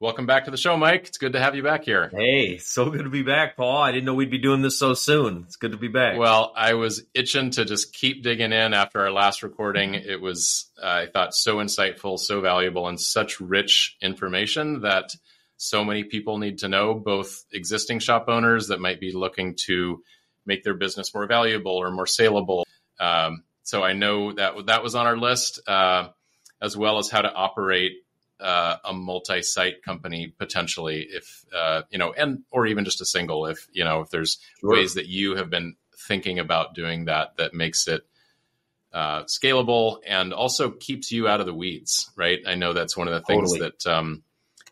Welcome back to the show, Mike. It's good to have you back here. Hey, so good to be back, Paul. I didn't know we'd be doing this so soon. It's good to be back. Well, I was itching to just keep digging in after our last recording. It was, I thought, so insightful, so valuable, and such rich information that so many people need to know, both existing shop owners that might be looking to make their business more valuable or more saleable. So I know that was on our list, as well as how to operate a multi-site company potentially, if or even just a single, if there's ways that you have been thinking about doing that makes it scalable and also keeps you out of the weeds, right? I know that's one of the things that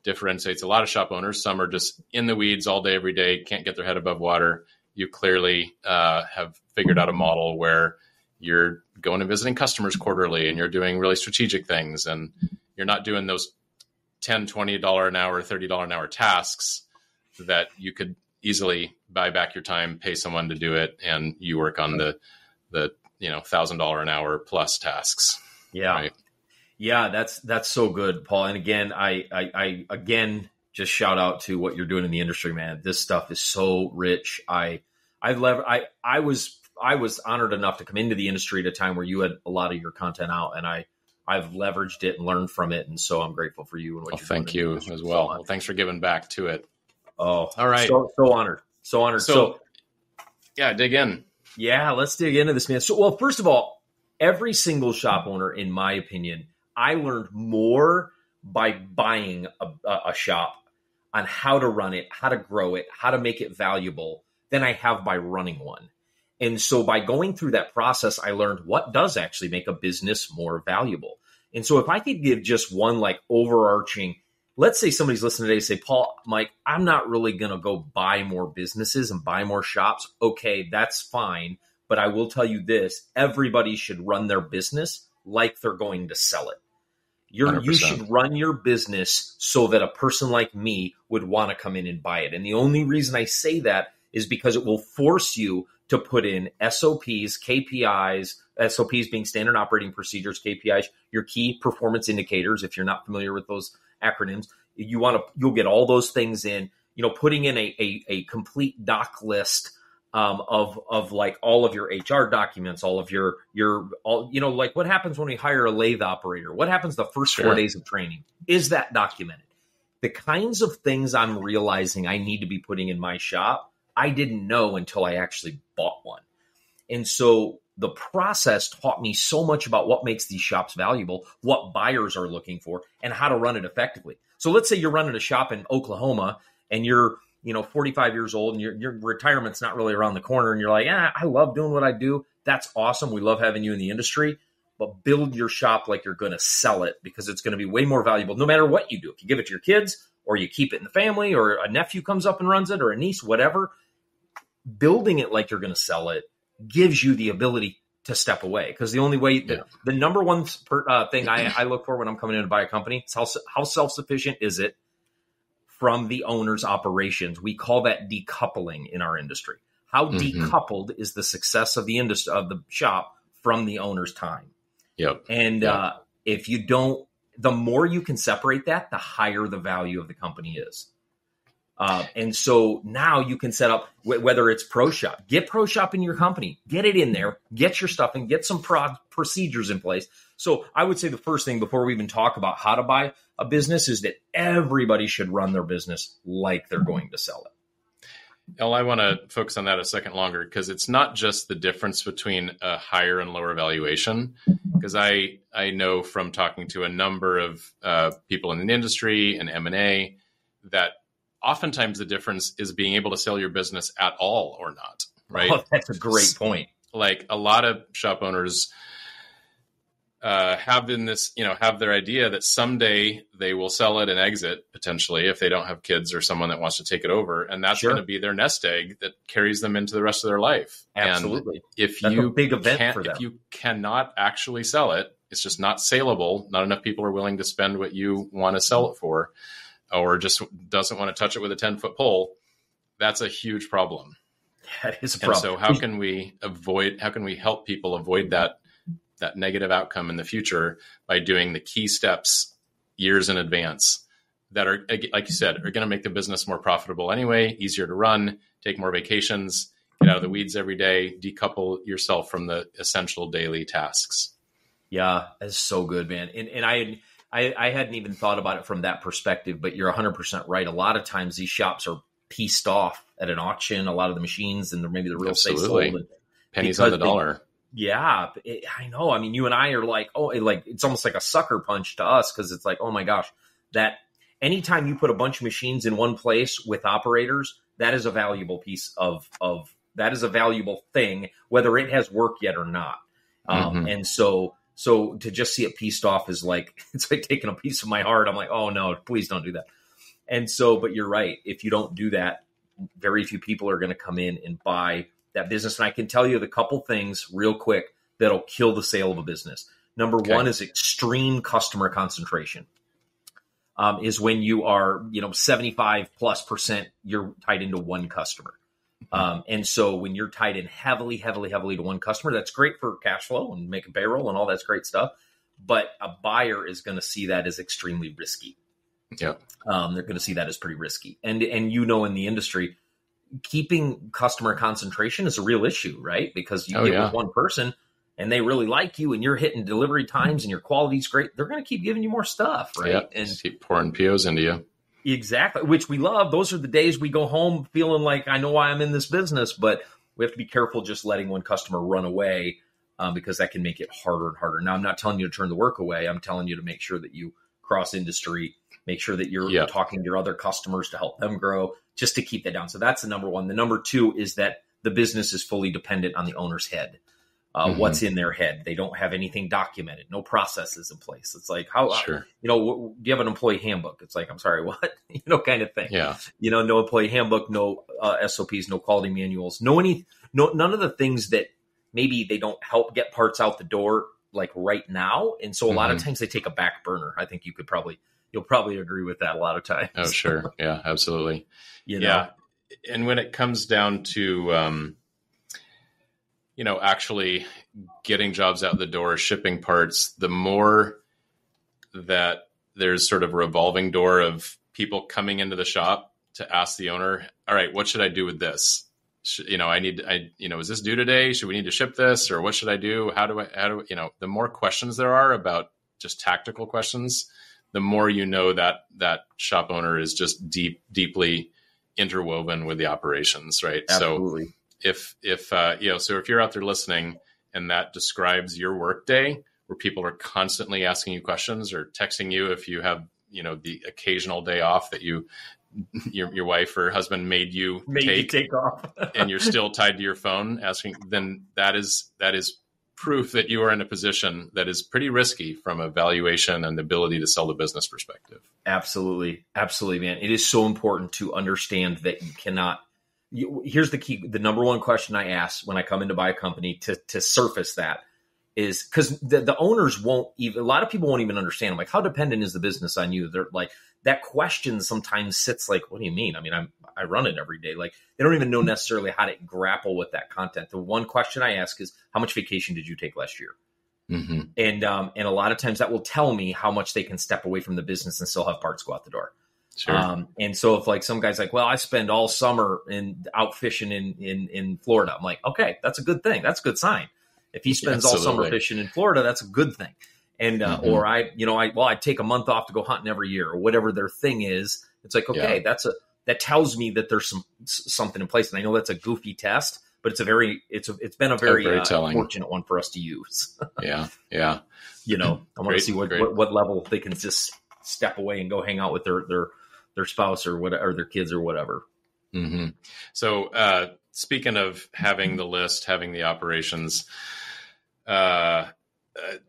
differentiates a lot of shop owners. Some are just in the weeds all day, every day, can't get their head above water. You clearly have figured out a model where you're going and visiting customers quarterly and you're doing really strategic things, and you're not doing those $10, $20 an hour, $30 an hour tasks that you could easily buy back your time, pay someone to do it, and you work on the $1,000 an hour plus tasks. Yeah. Right? Yeah, that's so good, Paul. And again, I again just shout out to what you're doing in the industry, man. This stuff is so rich. I was honored enough to come into the industry at a time where you had a lot of your content out, and I've leveraged it and learned from it. And so I'm grateful for you and what you're doing. Thank you as well. Well, thanks for giving back to it. Oh, all right. So honored. So honored. So yeah, dig in. Yeah, let's dig into this, man. So, well, first of all, every single shop owner, in my opinion, I learned more by buying a shop on how to run it, how to grow it, how to make it valuable than I have by running one. And so by going through that process, I learned what does actually make a business more valuable. And so if I could give just one overarching, let's say somebody's listening today, say, Paul, Mike, I'm not really going to go buy more businesses and buy more shops. Okay, that's fine. But I will tell you this, everybody should run their business like they're going to sell it. You should run your business so that a person like me would want to come in and buy it. And the only reason I say that is because it will force you to put in SOPs, KPIs, SOPs being standard operating procedures, KPIs, your key performance indicators. If you're not familiar with those acronyms, you'll get all those things in, putting in a complete doc list of all of your HR documents, all of your what happens when we hire a lathe operator? What happens the first 4 days of training? Is that documented? The kinds of things I'm realizing I need to be putting in my shop, I didn't know until I actually bought one. And so the process taught me so much about what makes these shops valuable, what buyers are looking for, and how to run it effectively. So let's say you're running a shop in Oklahoma and you're 45 years old and your retirement's not really around the corner, and you're like, I love doing what I do. That's awesome. We love having you in the industry, but build your shop like you're going to sell it, because it's going to be way more valuable no matter what you do. If you give it to your kids, or you keep it in the family, or a nephew comes up and runs it, or a niece, whatever, building it like you're going to sell it gives you the ability to step away. Because the only way, the number one thing I look for when I'm coming in to buy a company is how self-sufficient is it from the owner's operations. We call that decoupling in our industry. How decoupled is the success of the industry, of the shop, from the owner's time? Yep. And if you don't, the more you can separate that, the higher the value of the company is. And so now you can set up, whether it's Pro Shop, get Pro Shop in your company, get it in there, get your stuff and get some procedures in place. So I would say the first thing before we even talk about how to buy a business is that everybody should run their business like they're going to sell it. Well, I want to focus on that a second longer, because it's not just the difference between a higher and lower valuation. Because I know from talking to a number of people in the industry and M&A that oftentimes the difference is being able to sell your business at all or not, right? Oh, that's a great point. Like a lot of shop owners have their idea that someday they will sell it and exit, potentially, if they don't have kids or someone that wants to take it over. And that's going to be their nest egg that carries them into the rest of their life. Absolutely. And if that's a big event for them. If you cannot actually sell it, it's just not saleable. Not enough people are willing to spend what you want to sell it for, or just doesn't want to touch it with a 10-foot pole. That's a huge problem. That is a problem. And so how can we help people avoid that negative outcome in the future by doing the key steps years in advance that are, like you said, are going to make the business more profitable anyway, easier to run, take more vacations, get out of the weeds every day, decouple yourself from the essential daily tasks. Yeah, that's so good, man. And I hadn't even thought about it from that perspective, but you're 100% right. A lot of times these shops are pieced off at an auction, a lot of the machines, and maybe the real estate sold. And pennies on the dollar. I know. I mean, you and I are like, it's almost like a sucker punch to us, because it's like, oh my gosh, that anytime you put a bunch of machines in one place with operators, that is a valuable piece of that is a valuable thing, whether it has worked yet or not. And so to just see it pieced off is like, it's like taking a piece of my heart. I'm like, oh no, please don't do that. And so, but you're right. If you don't do that, very few people are going to come in and buy that business. And I can tell you the couple things real quick that'll kill the sale of a business. Number one is extreme customer concentration. Is when you are, 75+%, you're tied into one customer. And so when you're tied in heavily to one customer, that's great for cash flow and making payroll and all that's great stuff. But a buyer is going to see that as extremely risky. Yeah. They're going to see that as pretty risky. And in the industry, keeping customer concentration is a real issue, right? Because you get with one person and they really like you and you're hitting delivery times and your quality's great, they're going to keep giving you more stuff, right? Yeah, and keep pouring POs into you. Exactly, which we love. Those are the days we go home feeling like, I know why I'm in this business, but we have to be careful just letting one customer run away, because that can make it harder and harder. Now, I'm not telling you to turn the work away. I'm telling you to make sure that you cross industry, make sure that you're talking to your other customers to help them grow, just to keep that down. So that's the number one. The number two is that the business is fully dependent on the owner's head. What's in their head. They don't have anything documented, no processes in place. It's like, do you have an employee handbook? It's like, I'm sorry, what? Kind of thing. Yeah. No employee handbook, no SOPs, no quality manuals, none of the things that maybe they don't help get parts out the door like right now. And so a lot of times they take a back burner. I think you'll probably agree with that a lot of times. Oh, sure. Yeah, absolutely. Yeah. And when it comes down to, actually getting jobs out the door, shipping parts, the more that there's sort of a revolving door of people coming into the shop to ask the owner, all right, what should I do with this? Is this due today? Should we need to ship this, or what should I do? How do the more questions there are about just tactical questions, the more that shop owner is just deeply interwoven with the operations, right? Absolutely. So if you're out there listening and that describes your workday, where people are constantly asking you questions or texting you if you have, the occasional day off that your wife or husband made you take off and you're still tied to your phone asking, then that is proof that you are in a position that is pretty risky from a valuation and ability to sell the business perspective. Absolutely. Absolutely, man. It is so important to understand that you cannot. Here's the key. The number one question I ask when I come in to buy a company to surface that is, because the owners won't even, a lot of people won't even understand. I'm like, how dependent is the business on you? They're like, that question sometimes sits like, what do you mean? I mean, I run it every day. Like, they don't even know necessarily how to grapple with that content. The one question I ask is, how much vacation did you take last year? Mm-hmm. And a lot of times that will tell me how much they can step away from the business and still have parts go out the door. Sure. And so if like some guy's like, well, I spend all summer out fishing in Florida, I'm like, okay, that's a good thing. That's a good sign. If he spends all summer fishing in Florida, that's a good thing. And, or I take a month off to go hunting every year, or whatever their thing is. It's like, okay, that tells me that there's something in place. And I know that's a goofy test, but it's been a very fortunate one for us to use. Yeah. I want to see what level they can just step away and go hang out with their spouse or whatever, or their kids or whatever. Mm-hmm. So, speaking of having the list, having the operations, it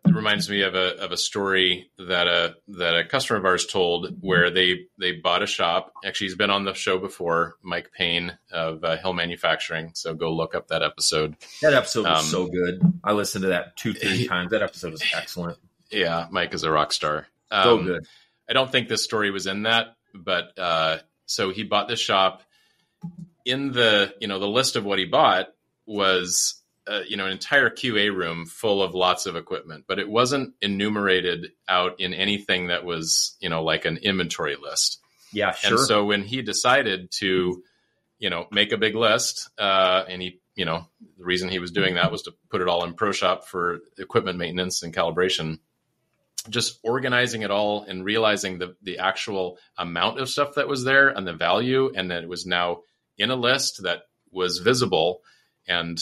reminds me of a story that a customer of ours told, where they bought a shop. Actually, he's been on the show before, Mike Payne of Hill Manufacturing. So go look up that episode. That episode was so good. I listened to that 2-3 times. That episode was excellent. Yeah, Mike is a rock star. So good. I don't think this story was in that, but so he bought this shop. In the the list of what he bought was an entire QA room full of lots of equipment, but it wasn't enumerated out in anything that was, like an inventory list. Yeah, sure. And so when he decided to, make a big list, and he, the reason he was doing that was to put it all in ProShop for equipment maintenance and calibration. Just organizing it all and realizing the actual amount of stuff that was there and the value, and that it was now in a list that was visible and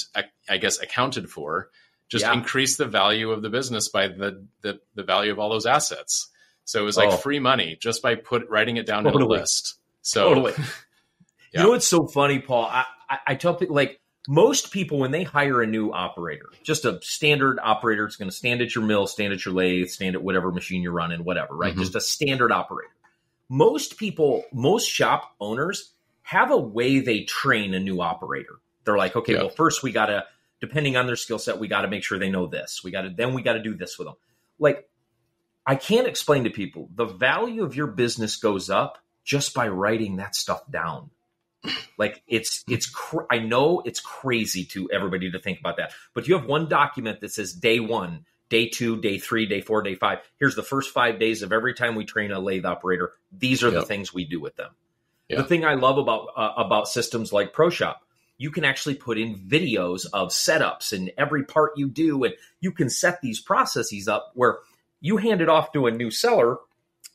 I guess accounted for, just increased the value of the business by the value of all those assets. So it was like free money just by writing it down in a list. So totally. You know what's so funny, Paul? I tell people, like, most people, when they hire a new operator, just a standard operator, it's going to stand at your mill, stand at your lathe, stand at whatever machine you're running, whatever, right? Mm-hmm. Just a standard operator. Most people, most shop owners have a way they train a new operator. They're like, okay, well, first we got to, depending on their skill set, we got to make sure they know this. Then we got to do this with them. Like, I can't explain to people, the value of your business goes up just by writing that stuff down. Like I know it's crazy to everybody to think about that, but you have one document that says day 1, day 2, day 3, day 4, day 5. Here's the first 5 days of every time we train a lathe operator. These are the things we do with them. The thing I love about systems like ProShop, you can actually put in videos of setups and every part you do, and you can set these processes up where you hand it off to a new seller,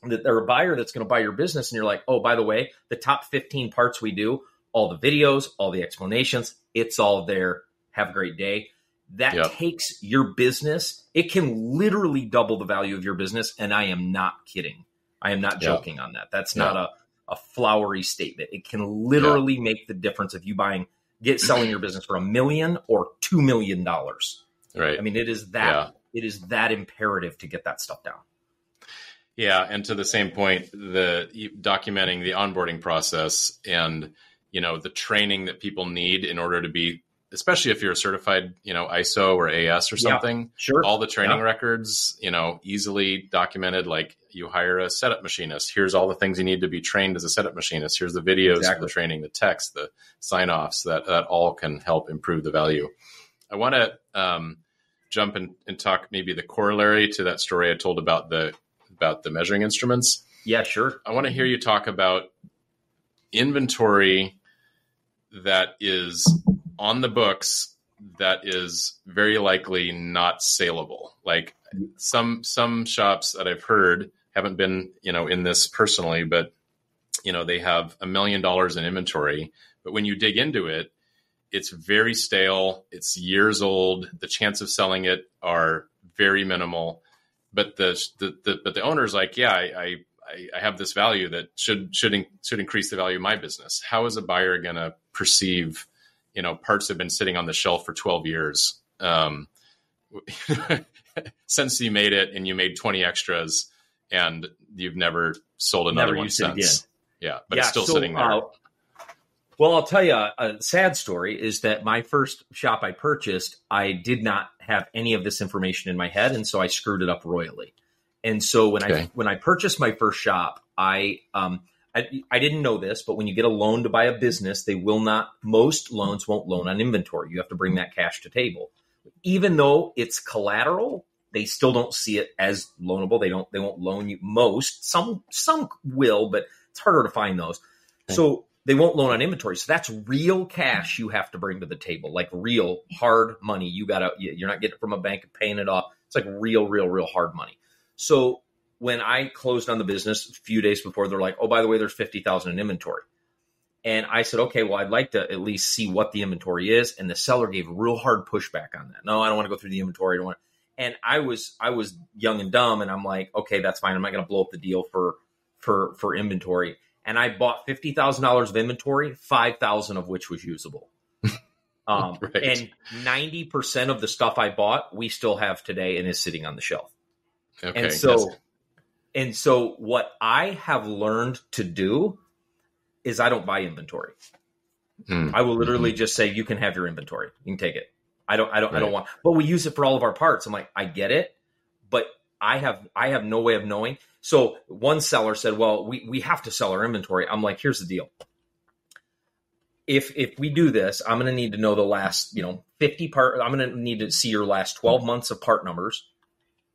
that they're a buyer that's going to buy your business. And you're like, oh, by the way, the top 15 parts we do, all the videos, all the explanations, it's all there. Have a great day. That takes your business. It can literally double the value of your business. And I am not kidding. I am not joking on that. That's not a flowery statement. It can literally make the difference if you selling your business for $1 million or $2 million. Right. I mean, it is that imperative to get that stuff down. Yeah, and to the same point, documenting the onboarding process and the training that people need in order to be, especially if you're a certified ISO or AS or something. Sure. All the training records, easily documented. Like, you hire a setup machinist. Here's all the things you need to be trained as a setup machinist. Here's the videos of the training, the text, the sign-offs. That all can help improve the value. I want to jump and talk maybe the corollary to that story I told about the measuring instruments. Yeah, sure. I want to hear you talk about inventory that is on the books that is very likely not saleable. Like, some shops that I've heard, haven't been, in this personally, but, they have $1 million in inventory, but when you dig into it, it's very stale. It's years old. The chance of selling it are very minimal. But the owner's like, I have this value that should increase the value of my business. How is a buyer going to perceive, parts have been sitting on the shelf for 12 years since you made it, and you made 20 extras, and you've never sold another one since. Yeah, but it's still sitting there. Well, I'll tell you, a sad story is that my first shop I purchased, I did not have any of this information in my head, and so I screwed it up royally. And so when I purchased my first shop, I didn't know this, but when you get a loan to buy a business, most loans won't loan on inventory. You have to bring that cash to table. Even though it's collateral, they still don't see it as loanable. They won't loan you most. Some will, but it's harder to find those. Okay. So they won't loan on inventory. So that's real cash you have to bring to the table, like real hard money. You're not getting it from a bank and paying it off. It's like real hard money. So when I closed on the business a few days before, they're like, oh, by the way, there's $50,000 in inventory. And I said, okay, well, I'd like to at least see what the inventory is. And the seller gave real hard pushback on that. No, I don't want to go through the inventory. I don't want. And I was young and dumb, and I'm like, okay, that's fine. I'm not going to blow up the deal for inventory. And I bought $50,000 of inventory, $5,000 of which was usable. Right. And 90% of the stuff I bought, we still have today and is sitting on the shelf. Okay. And so what I have learned to do is I don't buy inventory. I will literally just say, you can have your inventory. You can take it. I don't want, but we use it for all of our parts. I'm like, I get it, but I have no way of knowing. So one seller said, well, we have to sell our inventory. I'm like, here's the deal. if we do this, I'm going to need to know the last, 50 part. I'm going to need to see your last 12 months of part numbers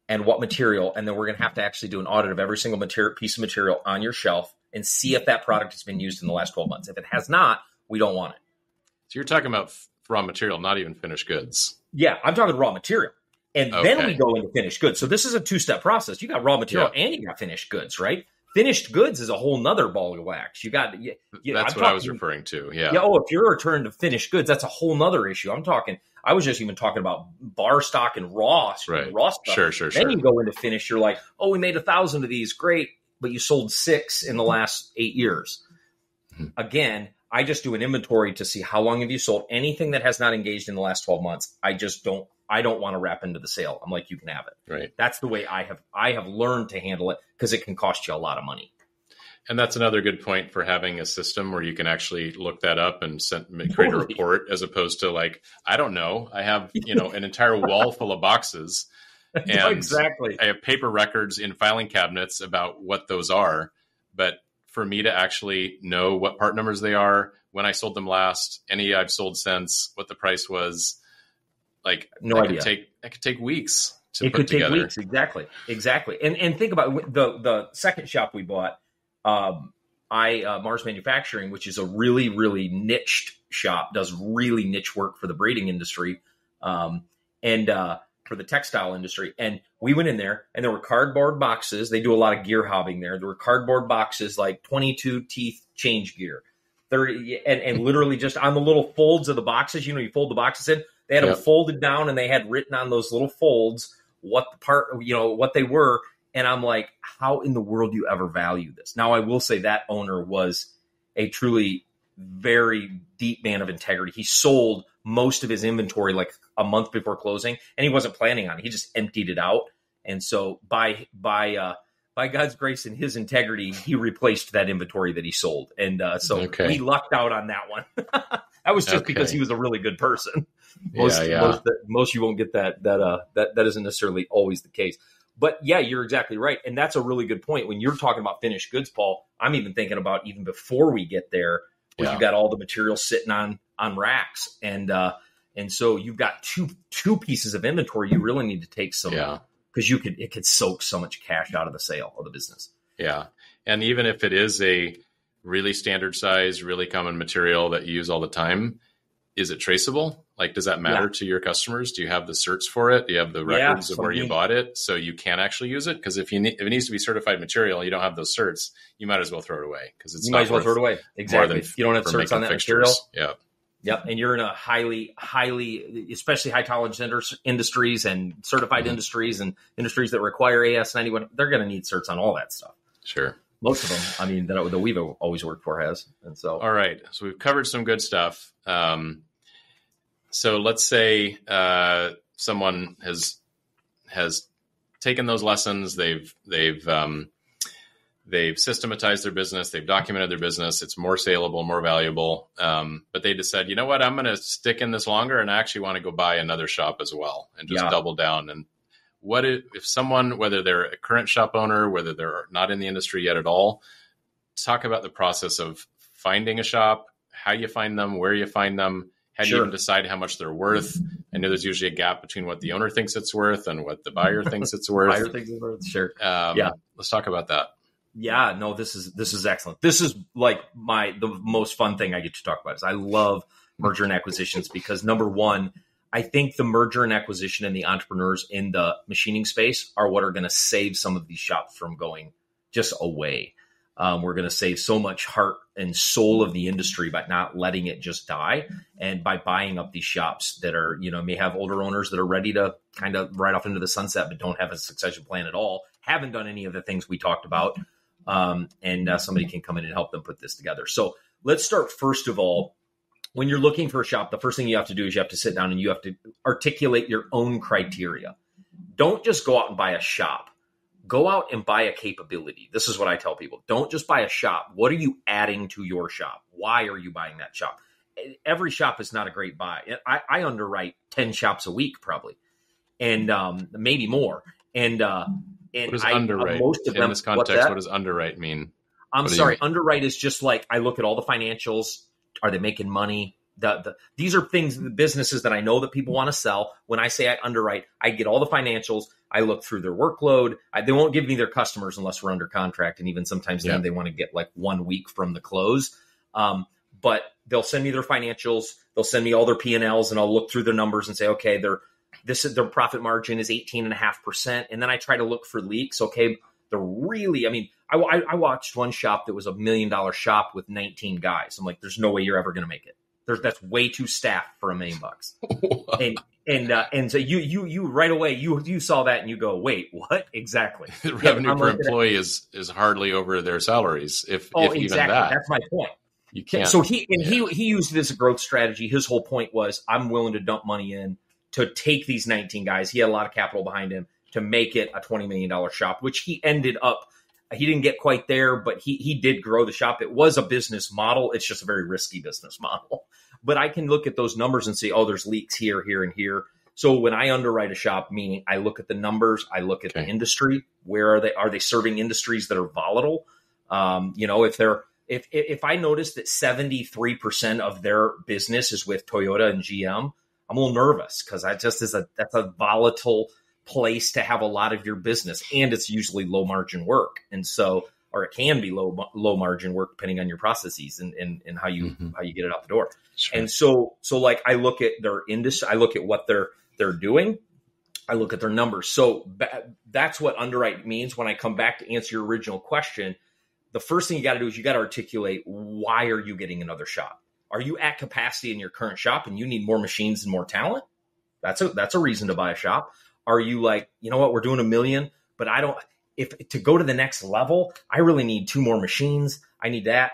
and what material. And then we're going to have to actually do an audit of every single piece of material on your shelf and see if that product has been used in the last 12 months. If it has not, we don't want it. So you're talking about raw material, not even finished goods. Yeah, I'm talking raw material. And then we go into finished goods. So this is a two-step process. You got raw material and you got finished goods, right? Finished goods is a whole nother ball of wax. You got that's what I was referring to. Yeah. Oh, if you're returning to finished goods, that's a whole nother issue. I was just even talking about bar stock and raw, right? Raw stuff. Sure. Then you go into finished. You're like, oh, we made 1,000 of these, great, but you sold 6 in the last 8 years. Again, I just do an inventory to see how long have you sold anything that has not engaged in the last 12 months. I don't want to wrap into the sale. I'm like, you can have it. Right. That's the way I have learned to handle it, because it can cost you a lot of money. And that's another good point for having a system where you can actually look that up and create a report, as opposed to like, I don't know, I have, an entire wall full of boxes and exactly. I have paper records in filing cabinets about what those are. But for me to actually know what part numbers they are, when I sold them last, any I've sold since, what the price was, like, no idea. It could take weeks to it put could together. Take weeks. Exactly. And think about the second shop we bought, Mars Manufacturing, which is a really, really niched shop, does really niche work for the braiding industry, and for the textile industry. And we went in there, and there were cardboard boxes. They do a lot of gear hobbing there. There were cardboard boxes, like 22 teeth change gear, 30, and literally just on the little folds of the boxes. You fold the boxes in. They had them folded down, and they had written on those little folds what the part, what they were. And I'm like, how in the world do you ever value this? Now, I will say that owner was a truly very deep man of integrity. He sold most of his inventory like a month before closing, and he wasn't planning on it. He just emptied it out. And so by God's grace and his integrity, he replaced that inventory that he sold. And we lucked out on that one. That was just because he was a really good person. Most you won't get that. That isn't necessarily always the case. But yeah, you're exactly right. And that's a really good point. When you're talking about finished goods, Paul, I'm even thinking about even before we get there, where you've got all the material sitting on racks. And so you've got two pieces of inventory. You really need to take some, because it could soak so much cash out of the sale of the business. Yeah. And even if it is a really standard size, really common material that you use all the time, is it traceable? Like, does that matter to your customers? Do you have the certs for it? Do you have the records of where you bought it so you can actually use it? Because if it needs to be certified material, you don't have those certs, you might as well throw it away, because it's might as well throw it away. Exactly. You don't have certs on that material. Yeah. Yep. And you're in a highly, especially high tolerance industries and certified industries and industries that require AS91. They're going to need certs on all that stuff. Sure. Most of them, I mean, that we've always worked for has. And so, all right. So we've covered some good stuff. So let's say someone has taken those lessons. They've systematized their business. They've documented their business. It's more saleable, more valuable. But they decide, you know what, I'm going to stick in this longer, and I actually want to go buy another shop as well and just double down. And what if someone, whether they're a current shop owner, whether they're not in the industry yet at all, talk about the process of finding a shop, how you find them, where you find them. How do you even decide how much they're worth? I know there's usually a gap between what the owner thinks it's worth and what the buyer thinks it's worth. Sure. Let's talk about that. Yeah, no, this is excellent. This is like the most fun thing I get to talk about is I love merger and acquisitions, because number one, I think the merger and acquisition and the entrepreneurs in the machining space are what are going to save some of these shops from going just away. We're going to save so much heart and soul of the industry by not letting it just die, and by buying up these shops that are, may have older owners that are ready to kind of ride off into the sunset, but don't have a succession plan at all, haven't done any of the things we talked about, and somebody can come in and help them put this together. So let's start first of all. When you're looking for a shop, the first thing you have to do is you have to sit down and you have to articulate your own criteria. Don't just go out and buy a shop. Go out and buy a capability. This is what I tell people. Don't just buy a shop. What are you adding to your shop? Why are you buying that shop? Every shop is not a great buy. I underwrite 10 shops a week probably, and maybe more. And what does underwrite? Most of them, in this context, what does underwrite mean? I'm sorry. Underwrite is just like I look at all the financials. Are they making money? These are things, the businesses that I know that people want to sell. When I say I underwrite, I get all the financials. I look through their workload. They won't give me their customers unless we're under contract. And even sometimes then they want to get like 1 week from the close. But they'll send me their financials. They'll send me all their P&Ls, and I'll look through their numbers and say, okay, their profit margin is 18.5%. And then I try to look for leaks. Okay, they're really, I mean, I watched one shop that was $1 million shop with 19 guys. I'm like, there's no way you're ever going to make it. That's way too staffed for $1 million. And so you right away, you saw that and you go, wait, what? Exactly. The revenue per employee is hardly over their salaries. If exactly. Even that. That's my point. You can't. So he used it as a growth strategy. His whole point was, I'm willing to dump money in to take these 19 guys. He had a lot of capital behind him to make it a $20 million shop, which he ended up. He didn't get quite there, but he did grow the shop. It was a business model. It's just a very risky business model. But I can look at those numbers and say, oh, there's leaks here, here, and here. So when I underwrite a shop, meaning I look at the numbers, I look at the industry. Where are they? Are they serving industries that are volatile? If I notice that 73% of their business is with Toyota and GM, I'm a little nervous because that's a volatile place to have a lot of your business, and it's usually low margin work, and so, or it can be low margin work depending on your processes and how you get it out the door. Sure. And so like I look at their industry, I look at what they're doing, I look at their numbers. So that's what underwrite means. When I come back to answer your original question, the first thing you got to do is you got to articulate, why are you getting another shop? Are you at capacity in your current shop and you need more machines and more talent? That's a reason to buy a shop. Are you like, you know what, we're doing $1 million, but to go to the next level, I really need 2 more machines. I need that.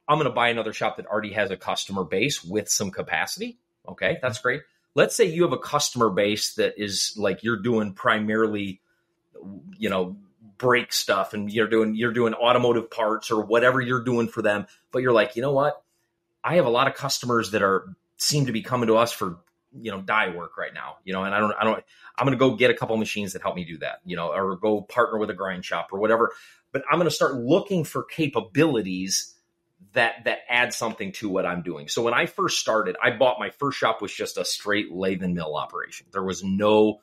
I'm going to buy another shop that already has a customer base with some capacity. Okay, that's great. Let's say you have a customer base that is like, you're doing primarily, brake stuff, and you're doing automotive parts or whatever you're doing for them. But you're like, you know what? I have a lot of customers that seem to be coming to us for, die work right now, and I'm going to go get a couple machines that help me do that, or go partner with a grind shop or whatever. But I'm going to start looking for capabilities that add something to what I'm doing. So when I first started, I bought my first shop was just a straight lathe and mill operation. There was no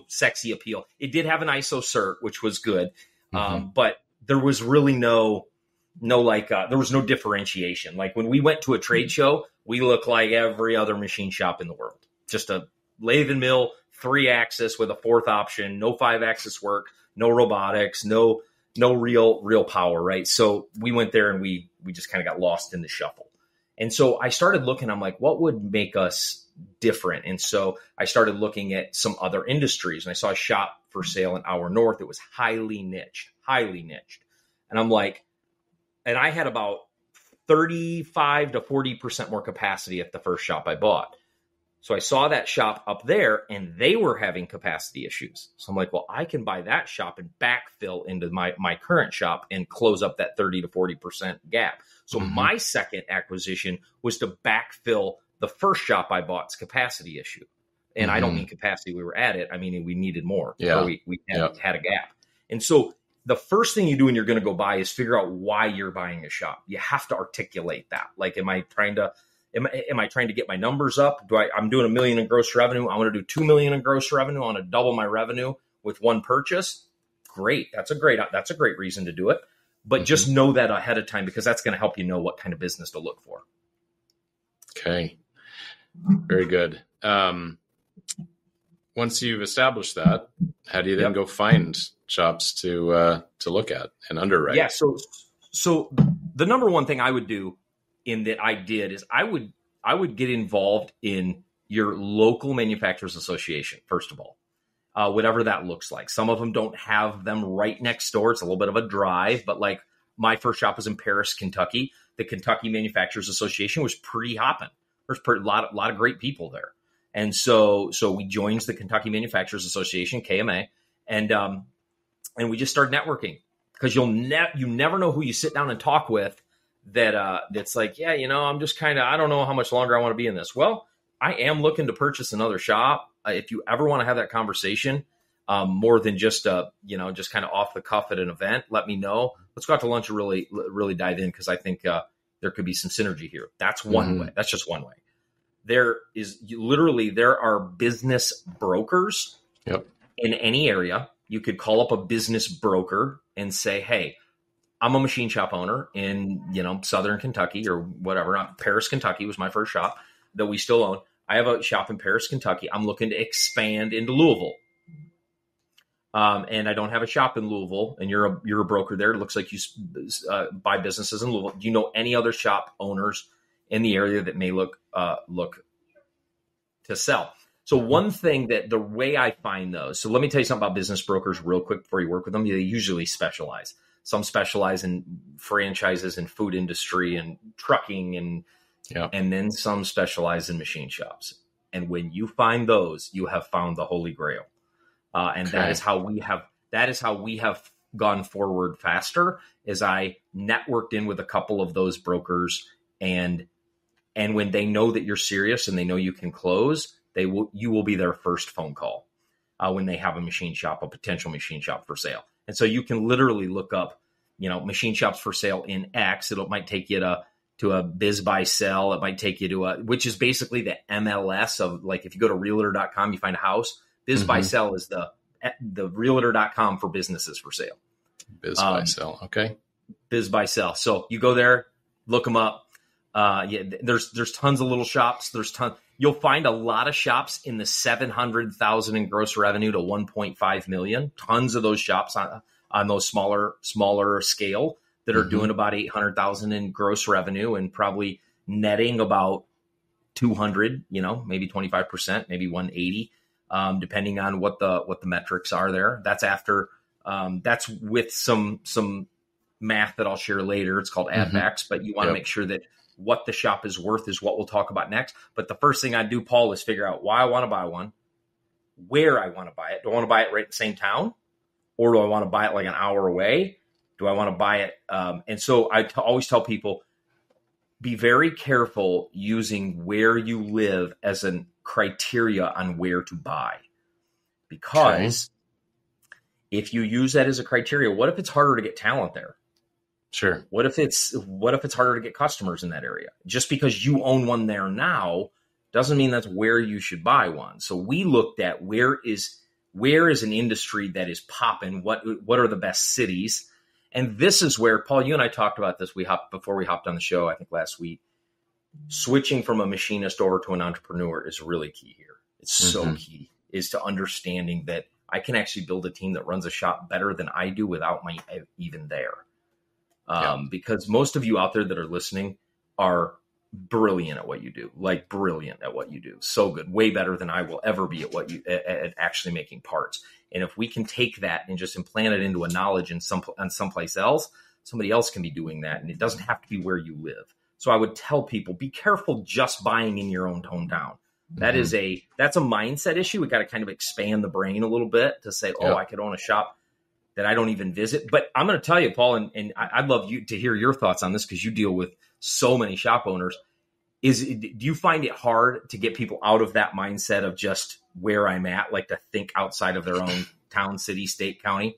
sexy appeal. It did have an ISO cert, which was good. But there was really there was no differentiation. Like when we went to a trade show, we looked like every other machine shop in the world. Just a lathe and mill, 3-axis with a 4th option, no 5-axis work, no robotics, no real power, right? So we went there and we just kind of got lost in the shuffle. And so I started looking, I'm like, what would make us different? And so I started looking at some other industries, and I saw a shop for sale in Our North. It was highly niched. And I'm like, and I had about 35 to 40% more capacity at the first shop I bought. So I saw that shop up there and they were having capacity issues. So I'm like, well, I can buy that shop and backfill into my current shop and close up that 30 to 40% gap. So my second acquisition was to backfill the first shop I bought's capacity issue. And I don't mean capacity, we were at it. I mean, we needed more. Yeah. Or we had a gap. And so the first thing you do when you're going to go buy is figure out why you're buying a shop. You have to articulate that. Like, am I trying to get my numbers up? I'm doing $1 million in gross revenue. I want to do $2 million in gross revenue. I want to double my revenue with one purchase. Great. That's a great reason to do it. But just know that ahead of time, because that's going to help you know what kind of business to look for. Okay. Very good. Once you've established that, how do you then go find shops to look at and underwrite? Yeah. So the number one thing I would do is I would get involved in your local manufacturers association, first of all, whatever that looks like. Some of them don't have them right next door. It's a little bit of a drive, but like my first shop was in Paris, Kentucky. The Kentucky Manufacturers Association was pretty hopping. There's a lot of great people there. And so we joined the Kentucky Manufacturers Association, KMA, and we just started networking, because you never know who you sit down and talk with that's like, yeah, I'm just I don't know how much longer I want to be in this. Well, I am looking to purchase another shop. If you ever want to have that conversation, more than just just kind of off the cuff at an event, let me know. Let's go out to lunch and really dive in, because I think there could be some synergy here. That's one way. That's just one way. There are business brokers in any area. You could call up a business broker and say, hey, I'm a machine shop owner in, Southern Kentucky or whatever. Paris, Kentucky was my first shop that we still own. I have a shop in Paris, Kentucky. I'm looking to expand into Louisville. And I don't have a shop in Louisville, and you're a broker there. It looks like you buy businesses in Louisville. Do you know any other shop owners in the area that may look to sell? So one thing that the way I find those, so let me tell you something about business brokers real quick before you work with them. They usually specialize. Some specialize in franchises and food industry and trucking, and then some specialize in machine shops. And when you find those, you have found the Holy Grail. That is how we have gone forward faster. As I networked in with a couple of those brokers, and when they know that you're serious and they know you can close, you will be their first phone call when they have a potential machine shop for sale. And so you can literally look up, machine shops for sale in X. It might take you to a biz buy sell. It might take you to which is basically the MLS of, like, if you go to realtor.com, you find a house. Biz buy sell is the realtor.com for businesses for sale. Biz buy sell. Okay. Biz buy sell. So you go there, look them up. There's tons of little shops. You'll find a lot of shops in the 700,000 in gross revenue to 1.5 million. Tons of those shops on those smaller scale that are doing about 800,000 in gross revenue and probably netting about 200, maybe 25%, maybe 180, depending on what the metrics are there. That's after, that's with some math that I'll share later. It's called add backs, but you want to make sure that what the shop is worth is what we'll talk about next. But the first thing I do, Paul, is figure out why I want to buy one, where I want to buy it. Do I want to buy it right in the same town? Or do I want to buy it like an hour away? Do I want to buy it? And so I always tell people, be very careful using where you live as a criteria on where to buy. Because if you use that as a criteria, what if it's harder to get talent there? Sure. What if it's harder to get customers in that area? Just because you own one there now doesn't mean that's where you should buy one. So we looked at where is an industry that is popping? What are the best cities? And this is where, Paul, you and I talked about this. Before we hopped on the show, I think last week. Switching from a machinist over to an entrepreneur is really key here. It's so key, is to understanding that I can actually build a team that runs a shop better than I do without my even there. Because most of you out there that are listening are brilliant at what you do, so good, way better than I will ever be at actually making parts. And if we can take that and just implant it into a knowledge in someplace else, somebody else can be doing that, and it doesn't have to be where you live. So I would tell people, be careful just buying in your own hometown. That's a mindset issue. We got to kind of expand the brain a little bit to say, I could own a shop that I don't even visit. But I'm going to tell you, Paul, and I'd love you to hear your thoughts on this because you deal with so many shop owners. Do you find it hard to get people out of that mindset of just where I'm at, like to think outside of their own town, city, state, county?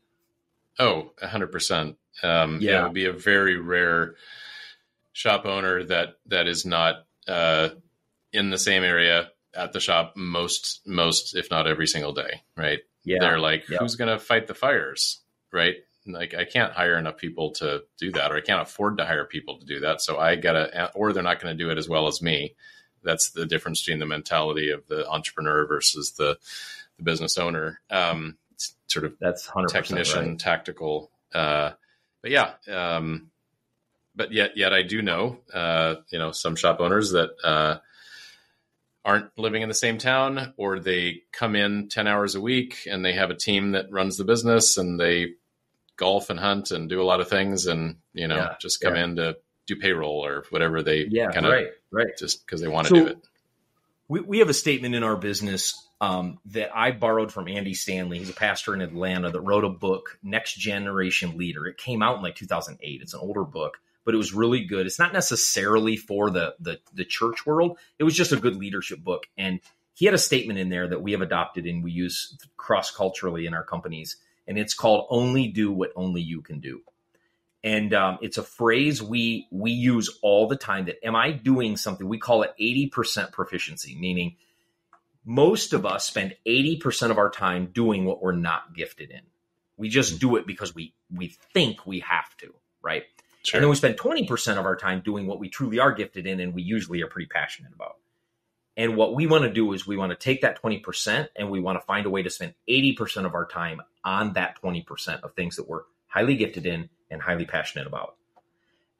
Oh, 100%. It would be a very rare shop owner that is not in the same area at the shop most, if not every single day, right? Yeah. They're like, who's going to fight the fires, right? Like, I can't hire enough people to do that, or I can't afford to hire people to do that. So I gotta, or they're not going to do it as well as me. That's the difference between the mentality of the entrepreneur versus the business owner. It's sort of that's 100% technician, right. Tactical. But yet I do know, some shop owners that aren't living in the same town, or they come in 10 hours a week and they have a team that runs the business and they golf and hunt and do a lot of things and, just come in to do payroll or whatever they just because they want to do it. We have a statement in our business that I borrowed from Andy Stanley. He's a pastor in Atlanta that wrote a book, Next Generation Leader. It came out in like 2008. It's an older book, but it was really good. It's not necessarily for the church world. It was just a good leadership book. And he had a statement in there that we have adopted and we use cross-culturally in our companies. And it's called Only Do What Only You Can Do. And it's a phrase we use all the time, that am I doing something? We call it 80% proficiency, meaning most of us spend 80% of our time doing what we're not gifted in. We just do it because we think we have to, right? Sure. And then we spend 20% of our time doing what we truly are gifted in and we usually are pretty passionate about. And what we want to do is we want to take that 20% and we want to find a way to spend 80% of our time on that 20% of things that we're highly gifted in and highly passionate about.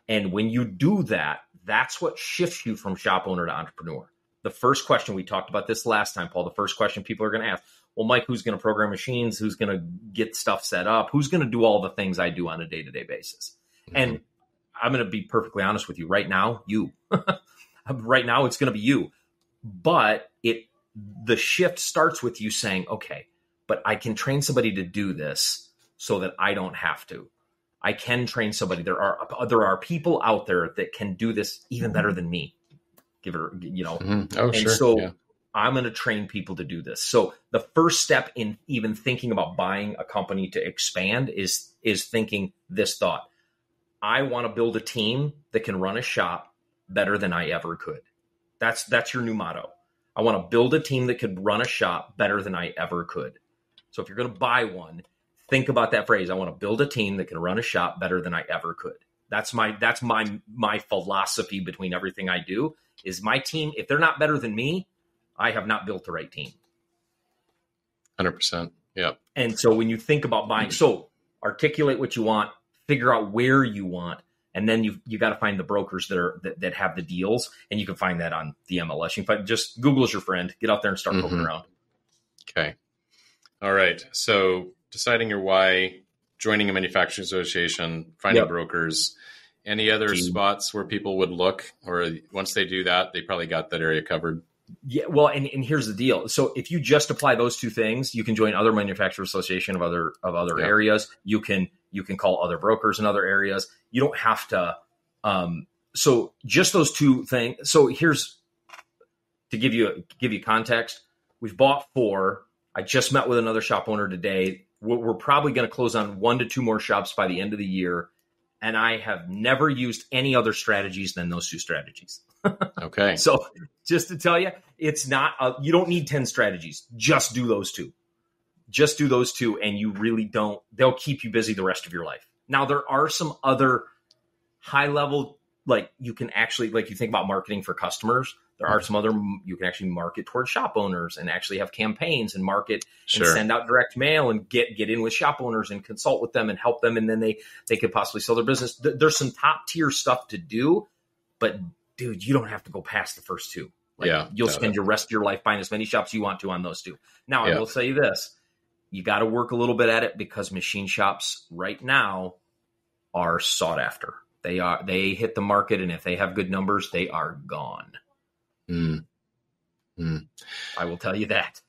And when you do that, that's what shifts you from shop owner to entrepreneur. The first question, we talked about this last time, Paul, the first question people are going to ask, well, Mike, who's going to program machines? Who's going to get stuff set up? Who's going to do all the things I do on a day-to-day basis? Mm-hmm. And I'm going to be perfectly honest with you right now, you. Right now, it's going to be you. But the shift starts with you saying, okay, but I can train somebody to do this so that I don't have to. I can train somebody. There are people out there that can do this even better than me. Give it, Mm-hmm. Oh, and sure. so yeah. I'm going to train people to do this. So the first step in even thinking about buying a company to expand is thinking this thought. I want to build a team that can run a shop better than I ever could. That's your new motto. I want to build a team that could run a shop better than I ever could. So if you're going to buy one, think about that phrase. I want to build a team that can run a shop better than I ever could. That's my philosophy between everything I do is my team. If they're not better than me, I have not built the right team. 100%. Yeah. And so when you think about buying, so articulate what you want, figure out where you want, and then you got to find the brokers that have the deals, and you can find that on the MLS. You can find, just Google's your friend. Get out there and start poking around. Okay. All right. So deciding your why, joining a manufacturing association, finding brokers, any other spots where people would look, or once they do that, they probably got that area covered. Yeah, well, and here's the deal. So if you just apply those two things, you can join other manufacturer association of other areas. You can call other brokers in other areas. You don't have to. So just those two things. So here's to give you context. We've bought 4. I just met with another shop owner today. We're probably going to close on 1 to 2 more shops by the end of the year. And I have never used any other strategies than those 2 strategies. Okay. So just to tell you, it's not, you don't need 10 strategies. Just do those 2. Just do those 2. And you really don't, they'll keep you busy the rest of your life. Now, there are some other high level, like you can actually, like you think about marketing for customers. There are some other, you can actually market towards shop owners and actually have campaigns and market and send out direct mail and get in with shop owners and consult with them and help them. And then they could possibly sell their business. There's some top tier stuff to do, but dude, you don't have to go past the first 2. You'll spend your rest of your life buying as many shops you want to on those 2. Now, I will tell you this. You got to work a little bit at it because machine shops right now are sought after. They hit the market, and if they have good numbers, they are gone. I will tell you that.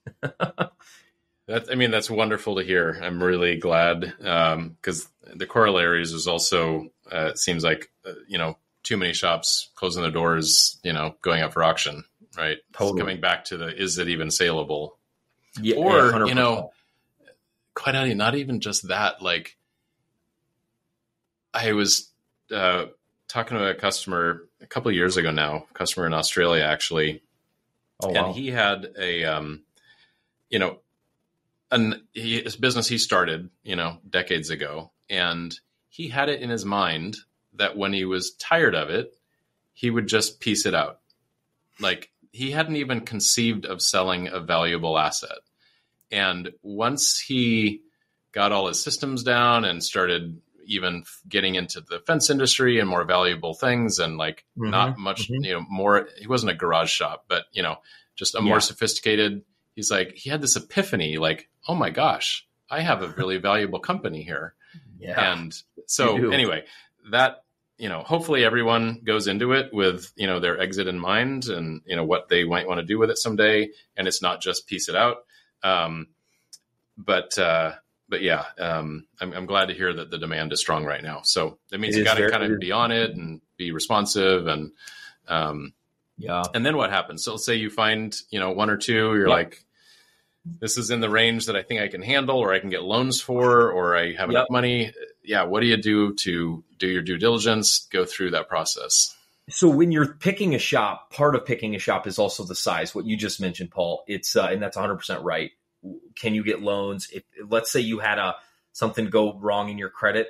That's wonderful to hear. I'm really glad because the corollaries is also it seems like too many shops closing their doors, going up for auction, right? Totally. Coming back to is it even saleable? Yeah, or 100%. Quite honestly, not even just that. Like I was talking to a customer a couple of years ago now, customer in Australia actually. Oh, wow. And he had his business he started, decades ago. And he had it in his mind that when he was tired of it, he would just piece it out. Like he hadn't even conceived of selling a valuable asset. And once he got all his systems down and started even getting into the fence industry and more valuable things and not much, more, he wasn't a garage shop, but just a more sophisticated, he's like, he had this epiphany, like, oh my gosh, I have a really valuable company here. Yeah. And so anyway, that, hopefully everyone goes into it with, their exit in mind and, what they might want to do with it someday. And it's not just piece it out. But yeah, I'm glad to hear that the demand is strong right now. So that means you got to kind of be on it and be responsive and, and then what happens? So let's say you find, 1 or 2, you're like, this is in the range that I think I can handle, or I can get loans for, or I have enough money. what do you do to do your due diligence, go through that process? So when you're picking a shop, part of picking a shop is also the size. What you just mentioned, Paul, it's and that's 100% right. Can you get loans? If let's say you had something go wrong in your credit,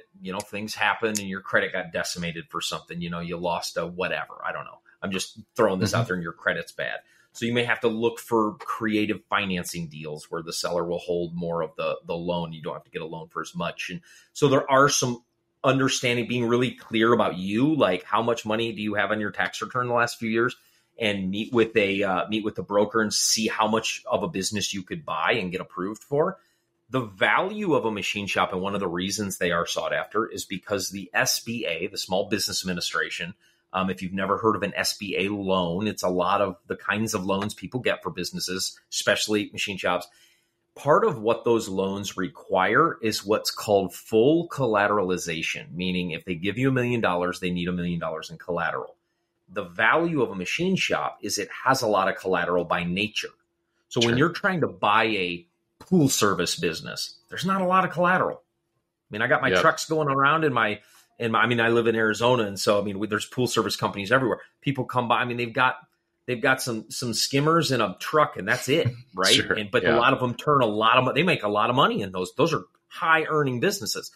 things happen and your credit got decimated for something, you lost a whatever. I don't know. I'm just throwing this out there and your credit's bad. So you may have to look for creative financing deals where the seller will hold more of the loan. You don't have to get a loan for as much. And so there are some understanding, being really clear about you, like how much money do you have on your tax return the last few years, and meet with the broker and see how much of a business you could buy and get approved for. The value of a machine shop, and one of the reasons they are sought after, is because the SBA, the Small Business Administration, if you've never heard of an SBA loan, it's a lot of the kinds of loans people get for businesses, especially machine shops. Part of what those loans require is what's called full collateralization, meaning if they give you $1 million, they need $1 million in collateral. The value of a machine shop is it has a lot of collateral by nature. So when you're trying to buy a pool service business, there's not a lot of collateral. I mean, I got my trucks going around I live in Arizona. And so, there's pool service companies everywhere. People come by. They've got some skimmers in a truck and that's it. Right. But a lot of them turn a lot of money. They make a lot of money in those. Those are high earning businesses.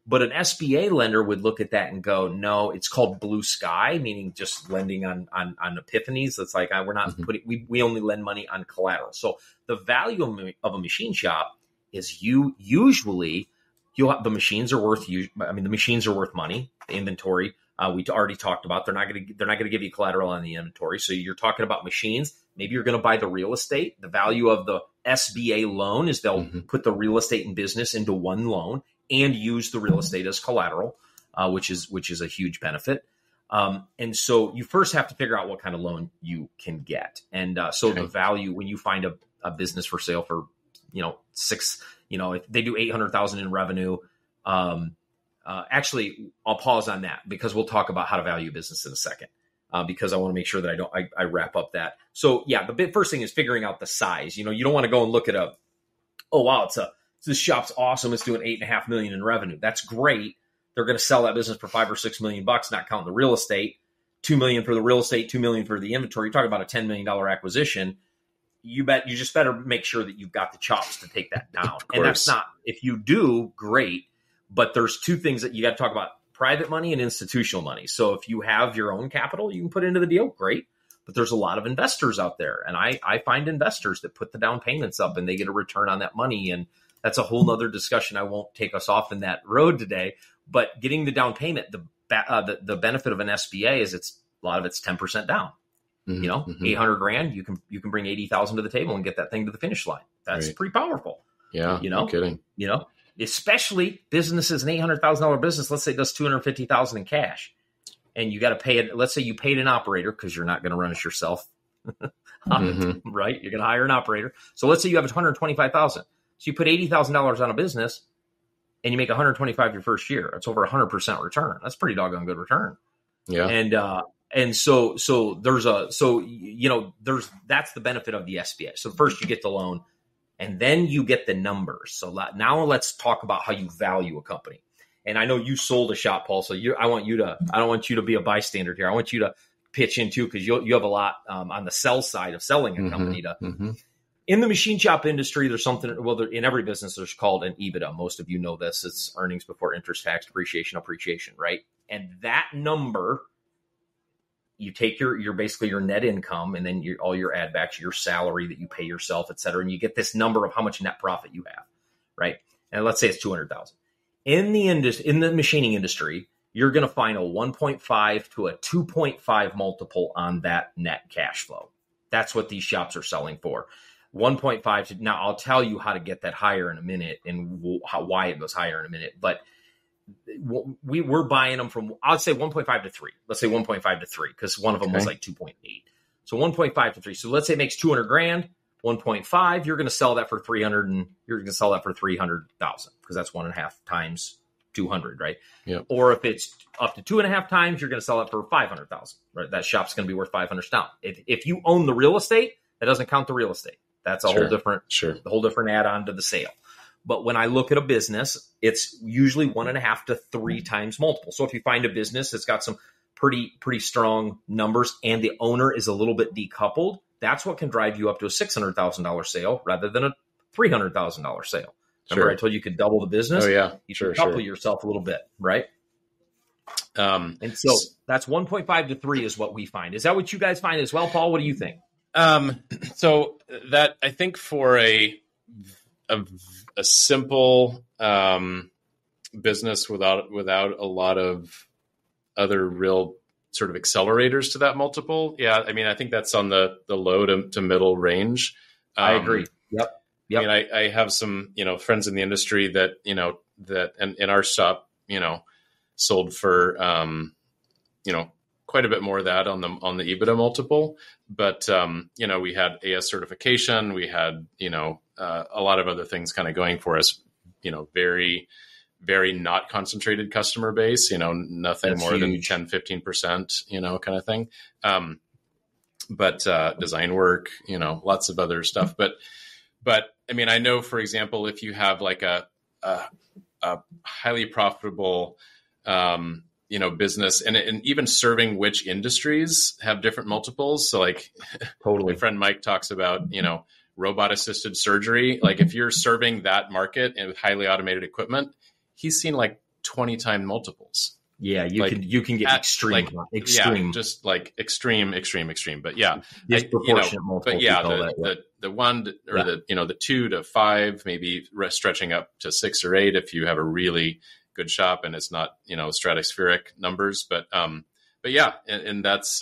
But an SBA lender would look at that and go, no, it's called blue sky, meaning just lending on epiphanies. It's like, we're not we only lend money on collateral. So the value of a machine shop is the machines are worth, the machines are worth money. The inventory, we already talked about, they're not going to give you collateral on the inventory. So you're talking about machines. Maybe you're going to buy the real estate. The value of the SBA loan is they'll put the real estate and business into one loan and use the real estate as collateral, which is a huge benefit. And so you first have to figure out what kind of loan you can get. And the value, when you find a business for sale for, if they do 800,000 in revenue, actually, I'll pause on that because we'll talk about how to value business in a second, because I want to make sure that I wrap up that. So the first thing is figuring out the size. You don't want to go and look at this shop's awesome. It's doing $8.5 million in revenue. That's great. They're going to sell that business for $5 or $6 million, not counting the real estate. $2 million for the real estate, $2 million for the inventory. You're talking about a $10 million acquisition. You just better make sure that you've got the chops to take that down. And that's not, if you do, great. But there's two things that you got to talk about: private money and institutional money. So if you have your own capital you can put into the deal, great. But there's a lot of investors out there. And I find investors that put the down payments up and they get a return on that money. And that's a whole nother discussion. I won't take us off in that road today, but getting the down payment, the benefit of an SBA is a lot of it's 10% down. 800 grand, you can bring 80,000 to the table and get that thing to the finish line. That's pretty powerful. Yeah. No kidding. Especially businesses, an $800,000 business, let's say it does 250,000 in cash, and you got to pay it. Let's say you paid an operator because you're not going to run it yourself. Right. You're going to hire an operator. So let's say you have 125,000. So you put $80,000 on a business and you make 125 your first year. That's over 100% return. That's pretty doggone good return. Yeah. And so that's the benefit of the SBA. So first you get the loan and then you get the numbers. So now let's talk about how you value a company. And I know you sold a shop, Paul. So I don't want you to be a bystander here. I want you to pitch in too, because you have a lot on the sell side of selling a company In the machine shop industry, there's something, in every business, there's called an EBITDA. Most of you know this. It's earnings before interest, tax, depreciation, appreciation, right? And that number, you take your basically your net income and then all your add backs, your salary that you pay yourself, et cetera. And you get this number of how much net profit you have, right? And let's say it's 200,000. In the machining industry, you're going to find a 1.5 to a 2.5 multiple on that net cash flow. That's what these shops are selling for. 1.5 to, now I'll tell you how to get that higher in a minute and why it goes higher in a minute. But we're buying them from, I'd say 1.5 to 3. Let's say 1.5 to 3 because one of them was like 2.8. So 1.5 to 3. So let's say it makes 200 grand. 1.5, you're going to sell that for 300 and you're going to sell that for 300,000 because that's 1.5 times 200, right? Yeah. Or if it's up to 2.5 times, you're going to sell it for 500,000, right? That shop's going to be worth 500 down. If you own the real estate, that doesn't count the real estate. That's a whole different add-on to the sale. But when I look at a business, it's usually 1.5 to 3 times multiple. So if you find a business that's got some pretty strong numbers and the owner is a little bit decoupled, that's what can drive you up to a $600,000 sale rather than a $300,000 sale. Remember, I told you could double the business? Oh, yeah. You should couple yourself a little bit, right? And so that's 1.5 to 3 is what we find. Is that what you guys find as well, Paul? What do you think? So that, I think, for a simple business without a lot of other real sort of accelerators to that multiple. Yeah. I mean, I think that's on the low to middle range. I agree. Yep. I mean, I have some, friends in the industry that, and in our shop, sold for, quite a bit more of that on the EBITDA multiple. But, we had AS certification, we had, a lot of other things kind of going for us, very, very not concentrated customer base, nothing That's more huge. Than 10, 15%, kind of thing. But design work, lots of other stuff. But I mean, I know, for example, if you have like a highly profitable, business and even serving which industries have different multiples. So like totally. My friend Mike talks about, robot assisted surgery. Like if you're serving that market and with highly automated equipment, he's seen like 20 time multiples. Yeah, you can get extreme. Yeah, just like extreme. But yeah, disproportionate multiple. But yeah, the 1 or the 2 to 5, maybe stretching up to 6 or 8 if you have a really good shop and it's not stratospheric numbers. But yeah, and that's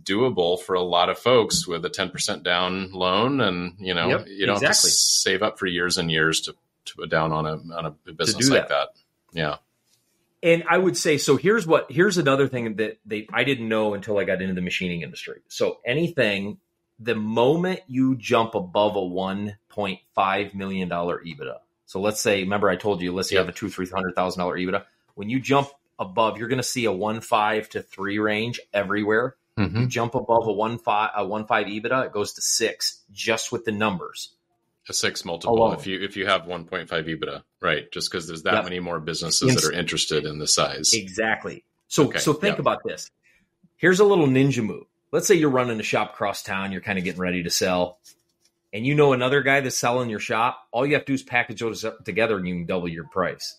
doable for a lot of folks with a 10% down loan, and you don't have to save up for years and years to put down on a business like that. Yeah. And I would say, so here's another thing that I didn't know until I got into the machining industry. So the moment you jump above a $1.5 million EBITDA. So let's say, remember I told you, let's say you have a $200,000-$300,000 EBITDA. When you jump above, you're going to see a 1.5 to 3 range everywhere. Mm-hmm. You jump above a 1.5 EBITDA, it goes to 6 just with the numbers. A 6 multiple alone. if you have 1.5 EBITDA, right? Just because there's that many more businesses that are interested in the size. Exactly. So think about this. Here's a little ninja move. Let's say you're running a shop across town, you're kind of getting ready to sell, and another guy that's selling your shop. All you have to do is package those together and you can double your price.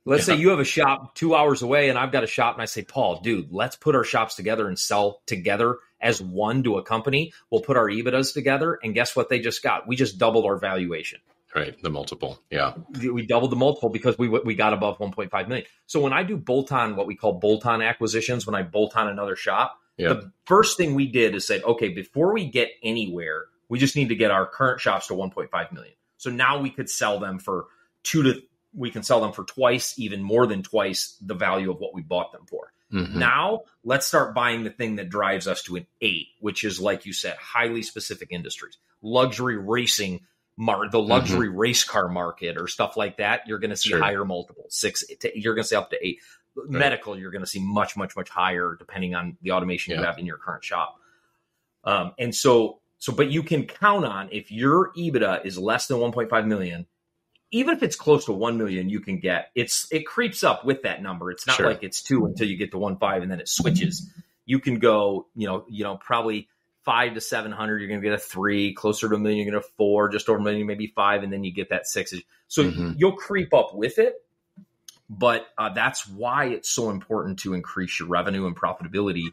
Let's say you have a shop 2 hours away and I've got a shop and I say, Paul, dude, let's put our shops together and sell together as one to a company. We'll put our EBITDAs together, and guess what they just got? We just doubled our valuation. Right, the multiple. Yeah, we doubled the multiple because we got above 1.5 million. So when I do what we call bolt-on acquisitions, when I bolt on another shop, the first thing we did is said, okay, before we get anywhere, we just need to get our current shops to 1.5 million. So now we could sell them for twice, even more than twice the value of what we bought them for. Mm-hmm. Now let's start buying the thing that drives us to an 8, which is, like you said, highly specific industries, luxury racing, the luxury race car market or stuff like that. You're going to see higher multiples, 6. You're going to see up to 8. Right. Medical, you're going to see much, much, much higher depending on the automation you have in your current shop. But you can count on, if your EBITDA is less than 1.5 million, even if it's close to 1 million, you can get it creeps up with that number. It's not like it's 2 until you get to 1.5 and then it switches. You can go, probably 5 to 700. You're going to get a 3, closer to a million. You're going to 4, just over a million, maybe 5, and then you get that 6. So you'll creep up with it. But that's why it's so important to increase your revenue and profitability.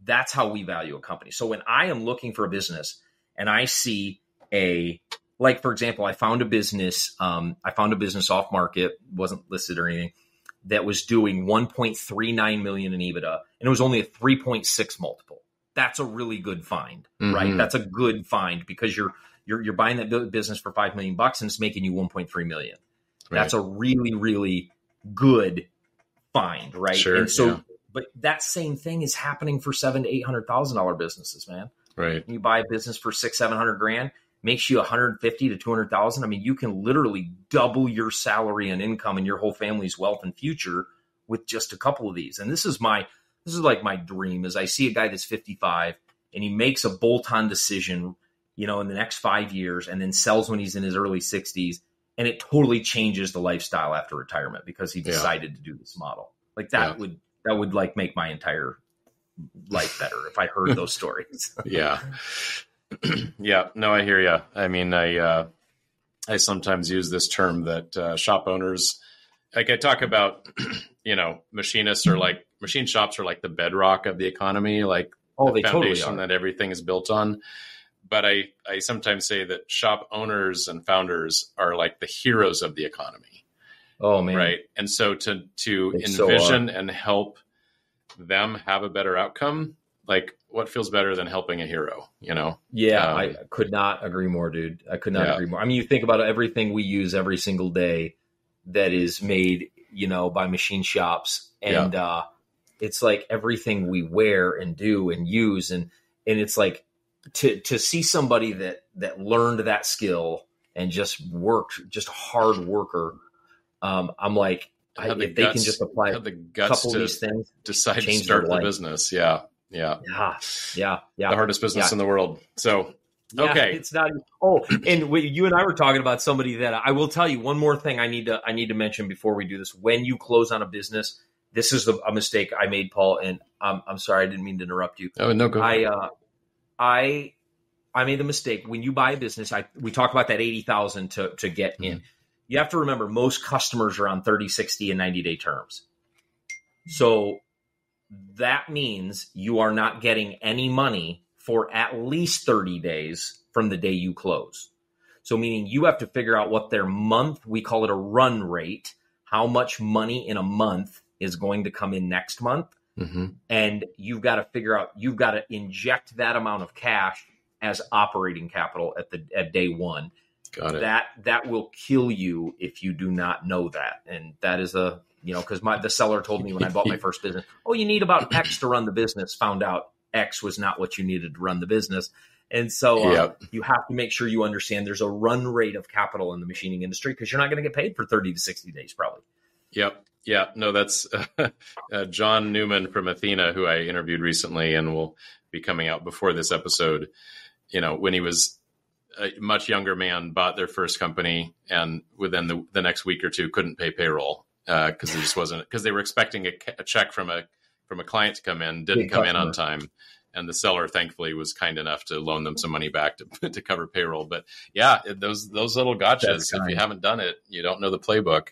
That's how we value a company. So when I am looking for a business and I see for example, I found a business off market, wasn't listed or anything, that was doing 1.39 million in EBITDA, and it was only a 3.6 multiple. That's a really good find, right? That's a good find because you're buying that business for $5 million and it's making you 1.3 million. Right. That's a really, really good find, right? Sure, and so, but that same thing is happening for $700,000 to $800,000 businesses, man. Right. You buy a business for $600,000-$700,000. Makes you 150 to 200,000. I mean, you can literally double your salary and income and your whole family's wealth and future with just a couple of these. And this is like my dream is I see a guy that's 55 and he makes a bolt-on decision in the next 5 years, and then sells when he's in his early 60s, and it totally changes the lifestyle after retirement because he decided to do this model. Like that would like make my entire life better if I heard those stories. Yeah. Yeah. No, I hear you. I mean, I sometimes use this term that shop owners, like I talk about, machinists are like, machine shops are like the bedrock of the economy, like the foundation totally that everything is built on. But I sometimes say that shop owners and founders are like the heroes of the economy. Oh man. Right. And so to envision and help them have a better outcome, like what feels better than helping a hero, Yeah. I could not agree more, dude. I could not agree more. I mean, you think about everything we use every single day that is made, by machine shops, and it's like everything we wear and do and use. And it's like, to see somebody that learned that skill and just worked, just a hard worker. I'm like, if they can just apply the guts couple to of these things, decide to start the business. Yeah. Yeah. The hardest business in the world. So, okay. It's not. And you and I were talking about somebody that I will tell you one more thing I need to mention before we do this. When you close on a business, this is a mistake I made, Paul, and I'm sorry, I didn't mean to interrupt you. Oh, no, go ahead. I made the mistake when you buy a business. We talk about that 80,000 to get in. You have to remember most customers are on 30, 60, and 90-day terms. So that means you are not getting any money for at least 30 days from the day you close. So meaning you have to figure out what their month, we call it a run rate, how much money in a month is going to come in next month. Mm-hmm. And you've got to figure out, you've got to inject that amount of cash as operating capital at day one. Got it. That will kill you if you do not know that. And that is because the seller told me when I bought my first business, you need about X to run the business. Found out X was not what you needed to run the business. And so you have to make sure you understand there's a run rate of capital in the machining industry because you're not going to get paid for 30 to 60 days probably. Yep. Yeah. No, that's John Newman from Athena, who I interviewed recently and will be coming out before this episode. When he was a much younger man, bought their first company, and within the next week or two couldn't pay payroll because it just wasn't, because they were expecting a check from a client to come in, didn't come in on time. And the seller, thankfully, was kind enough to loan them some money back to cover payroll. But yeah, those little gotchas, if you haven't done it, you don't know the playbook.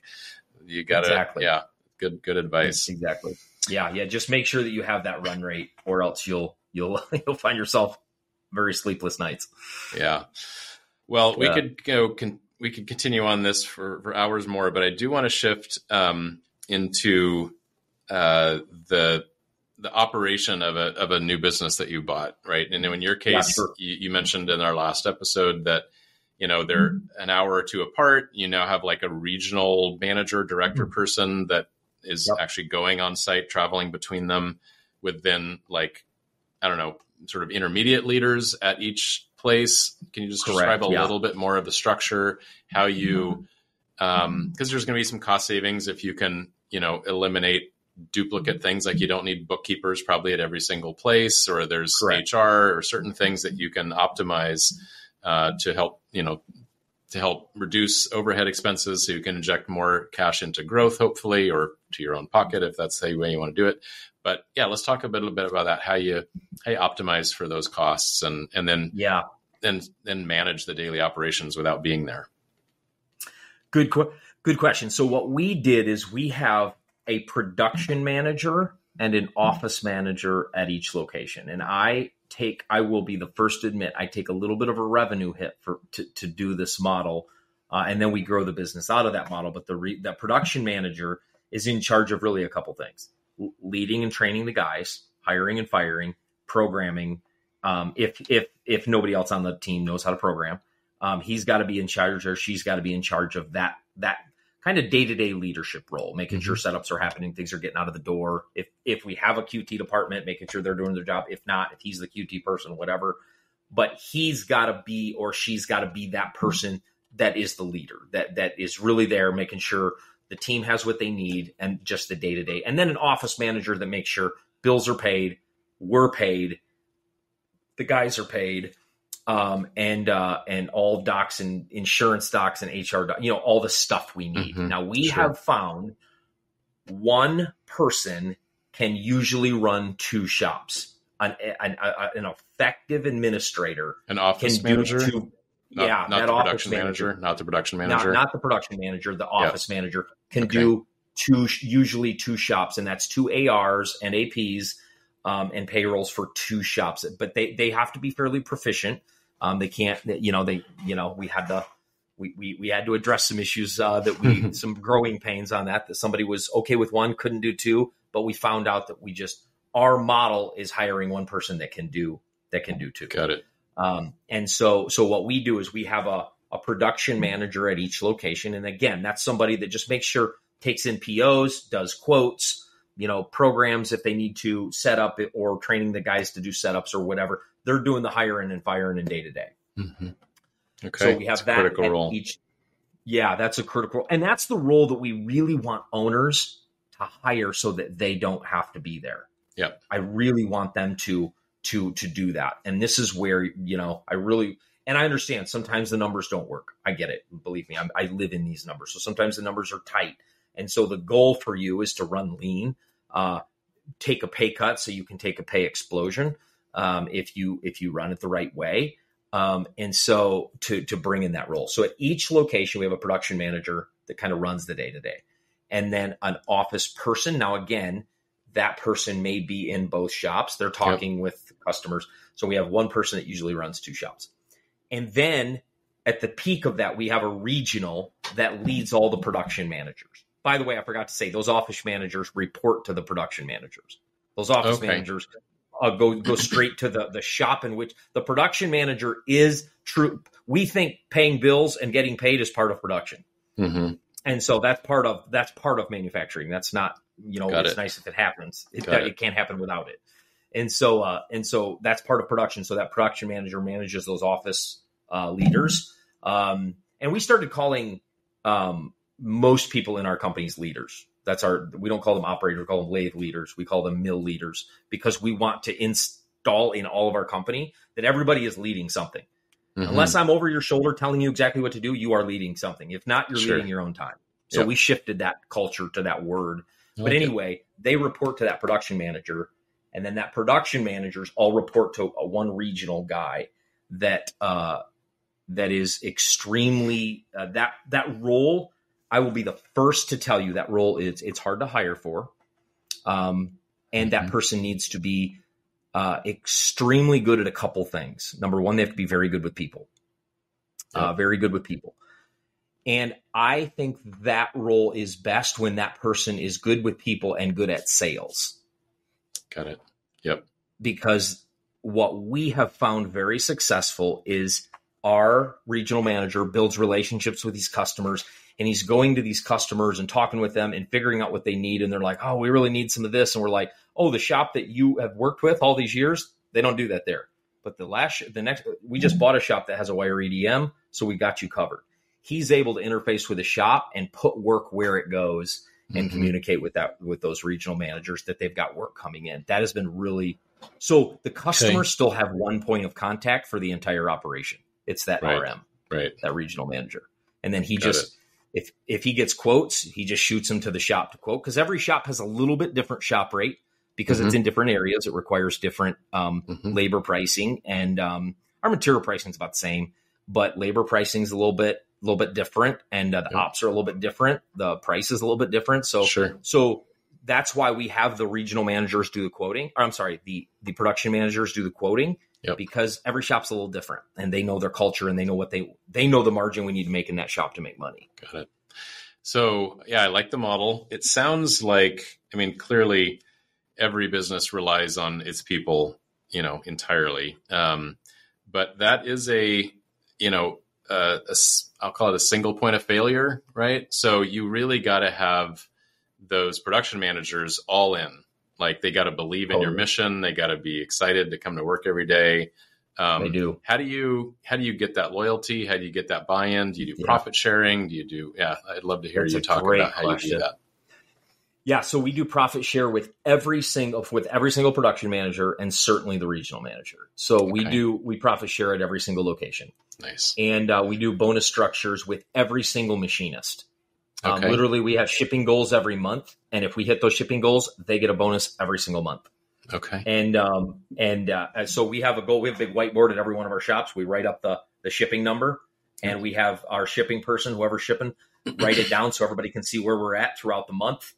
You got to, good advice. Exactly. Yeah. Just make sure that you have that run rate, or else you'll find yourself very sleepless nights. Yeah. Well, we could continue on this for hours more, but I do want to shift into the operation of a new business that you bought, right? And in your case, you mentioned in our last episode that they're an hour or two apart. You now have like a regional manager, director person that is actually going on site, traveling between them, with then sort of intermediate leaders at each place. Can you just describe a little bit more of the structure, how you, because there's going to be some cost savings if you can, eliminate duplicate things, like you don't need bookkeepers probably at every single place, or there's HR or certain things that you can optimize to help reduce overhead expenses, so you can inject more cash into growth, hopefully, or to your own pocket if that's the way you want to do it. But yeah, let's talk a little bit about that, how you optimize for those costs, and then manage the daily operations without being there. Good question. So what we did is we have a production manager and an office manager at each location. And I will be the first to admit, I take a little bit of a revenue hit to do this model. And then we grow the business out of that model. But the production manager is in charge of really a couple things: leading and training the guys, hiring and firing, programming. If nobody else on the team knows how to program, he's got to be in charge, or she's got to be in charge of that kind of day-to-day leadership role, making sure setups are happening, things are getting out of the door. If we have a QT department, making sure they're doing their job. If not, if he's the QT person, whatever. But he's got to be, or she's got to be, that person that is the leader, that is really there, making sure the team has what they need, and just the day-to-day. And then an office manager that makes sure bills are paid, we're paid, the guys are paid, and all docs and insurance docs and HR docs, all the stuff we need. Now we have found one person can usually run two shops. An effective administrator, an office manager, not the production manager, not the production manager. The office manager can do usually two shops, and that's two ARs and APs and payrolls for two shops. But they have to be fairly proficient. They can't, we had to address some issues some growing pains on that somebody was okay with one, couldn't do two, but we found out that our model is hiring one person that can do two. Got it. And so what we do is we have a production manager at each location. And again, that's somebody that just makes sure, takes in POs, does quotes, programs if they need to set up it, or training the guys to do setups or whatever. They're doing the hiring and firing and day to day. Okay. So we have that's that critical role. That's a critical, and that's the role that we really want owners to hire so that they don't have to be there. Yeah. I really want them to do that. And this is where, and I understand sometimes the numbers don't work. I get it. Believe me, I live in these numbers. So sometimes the numbers are tight. And so the goal for you is to run lean, take a pay cut so you can take a pay explosion if you run it the right way. And so to bring in that role. So at each location, we have a production manager that kind of runs the day to day, and then an office person. Now, again, that person may be in both shops. They're talking with customers. So we have one person that usually runs two shops. And then at the peak of that, we have a regional that leads all the production managers. By the way, I forgot to say, those office managers report to the production managers. Those office managers go straight to the shop in which the production manager is true. We think paying bills and getting paid is part of production. And so that's part of manufacturing. That's not, it's nice if it happens. It can't happen without it. And so that's part of production. So that production manager manages those office leaders. And we started calling most people in our companies leaders. We don't call them operators, we call them lathe leaders. We call them mill leaders because we want to install in all of our company that everybody is leading something. Unless I'm over your shoulder telling you exactly what to do, you are leading something. If not, you're leading your own time. So we shifted that culture to that word. But anyway, they report to that production manager, and then that production managers all report to one regional guy that is extremely that role. I will be the first to tell you that role it's hard to hire for, and that person needs to be extremely good at a couple things. Number one, they have to be very good with people, very good with people. And I think that role is best when that person is good with people and good at sales. Got it. Yep. Because what we have found very successful is our regional manager builds relationships with these customers, and he's going to these customers and talking with them and figuring out what they need. And they're like, oh, we really need some of this. And we're like, oh, the shop that you have worked with all these years, they don't do that there. But we just bought a shop that has a wire EDM, so we got you covered. He's able to interface with a shop and put work where it goes and communicate with those regional managers that they've got work coming in. That has been really, so the customers still have one point of contact for the entire operation. It's that RM, that regional manager. And then if he gets quotes, he just shoots them to the shop to quote, because every shop has a little bit different shop rate because it's in different areas. It requires different labor pricing, and our material pricing is about the same, but labor pricing is a little bit different, and the ops are a little bit different. The price is a little bit different. So that's why we have the regional managers do the quoting, or I'm sorry, the production managers do the quoting. Because every shop's a little different, and they know their culture, and they know they know the margin we need to make in that shop to make money. Got it. So I like the model. It sounds like, clearly every business relies on its people, entirely. But that is I'll call it a single point of failure, right? So you really got to have those production managers all in. Like, they got to believe in your mission. They got to be excited to come to work every day. They do. How do you get that loyalty? How do you get that buy-in? Do you do profit sharing? Do you do? Yeah, I'd love to hear you talk about how you do that. Yeah, so we do profit share with every single production manager and certainly the regional manager. So we profit share at every single location. Nice. And we do bonus structures with every single machinist. Okay. Literally, we have shipping goals every month, and if we hit those shipping goals, they get a bonus every single month. Okay. And so we have a goal. We have a big whiteboard at every one of our shops. We write up the shipping number, and we have our shipping person, whoever's shipping, write it down so everybody can see where we're at throughout the month.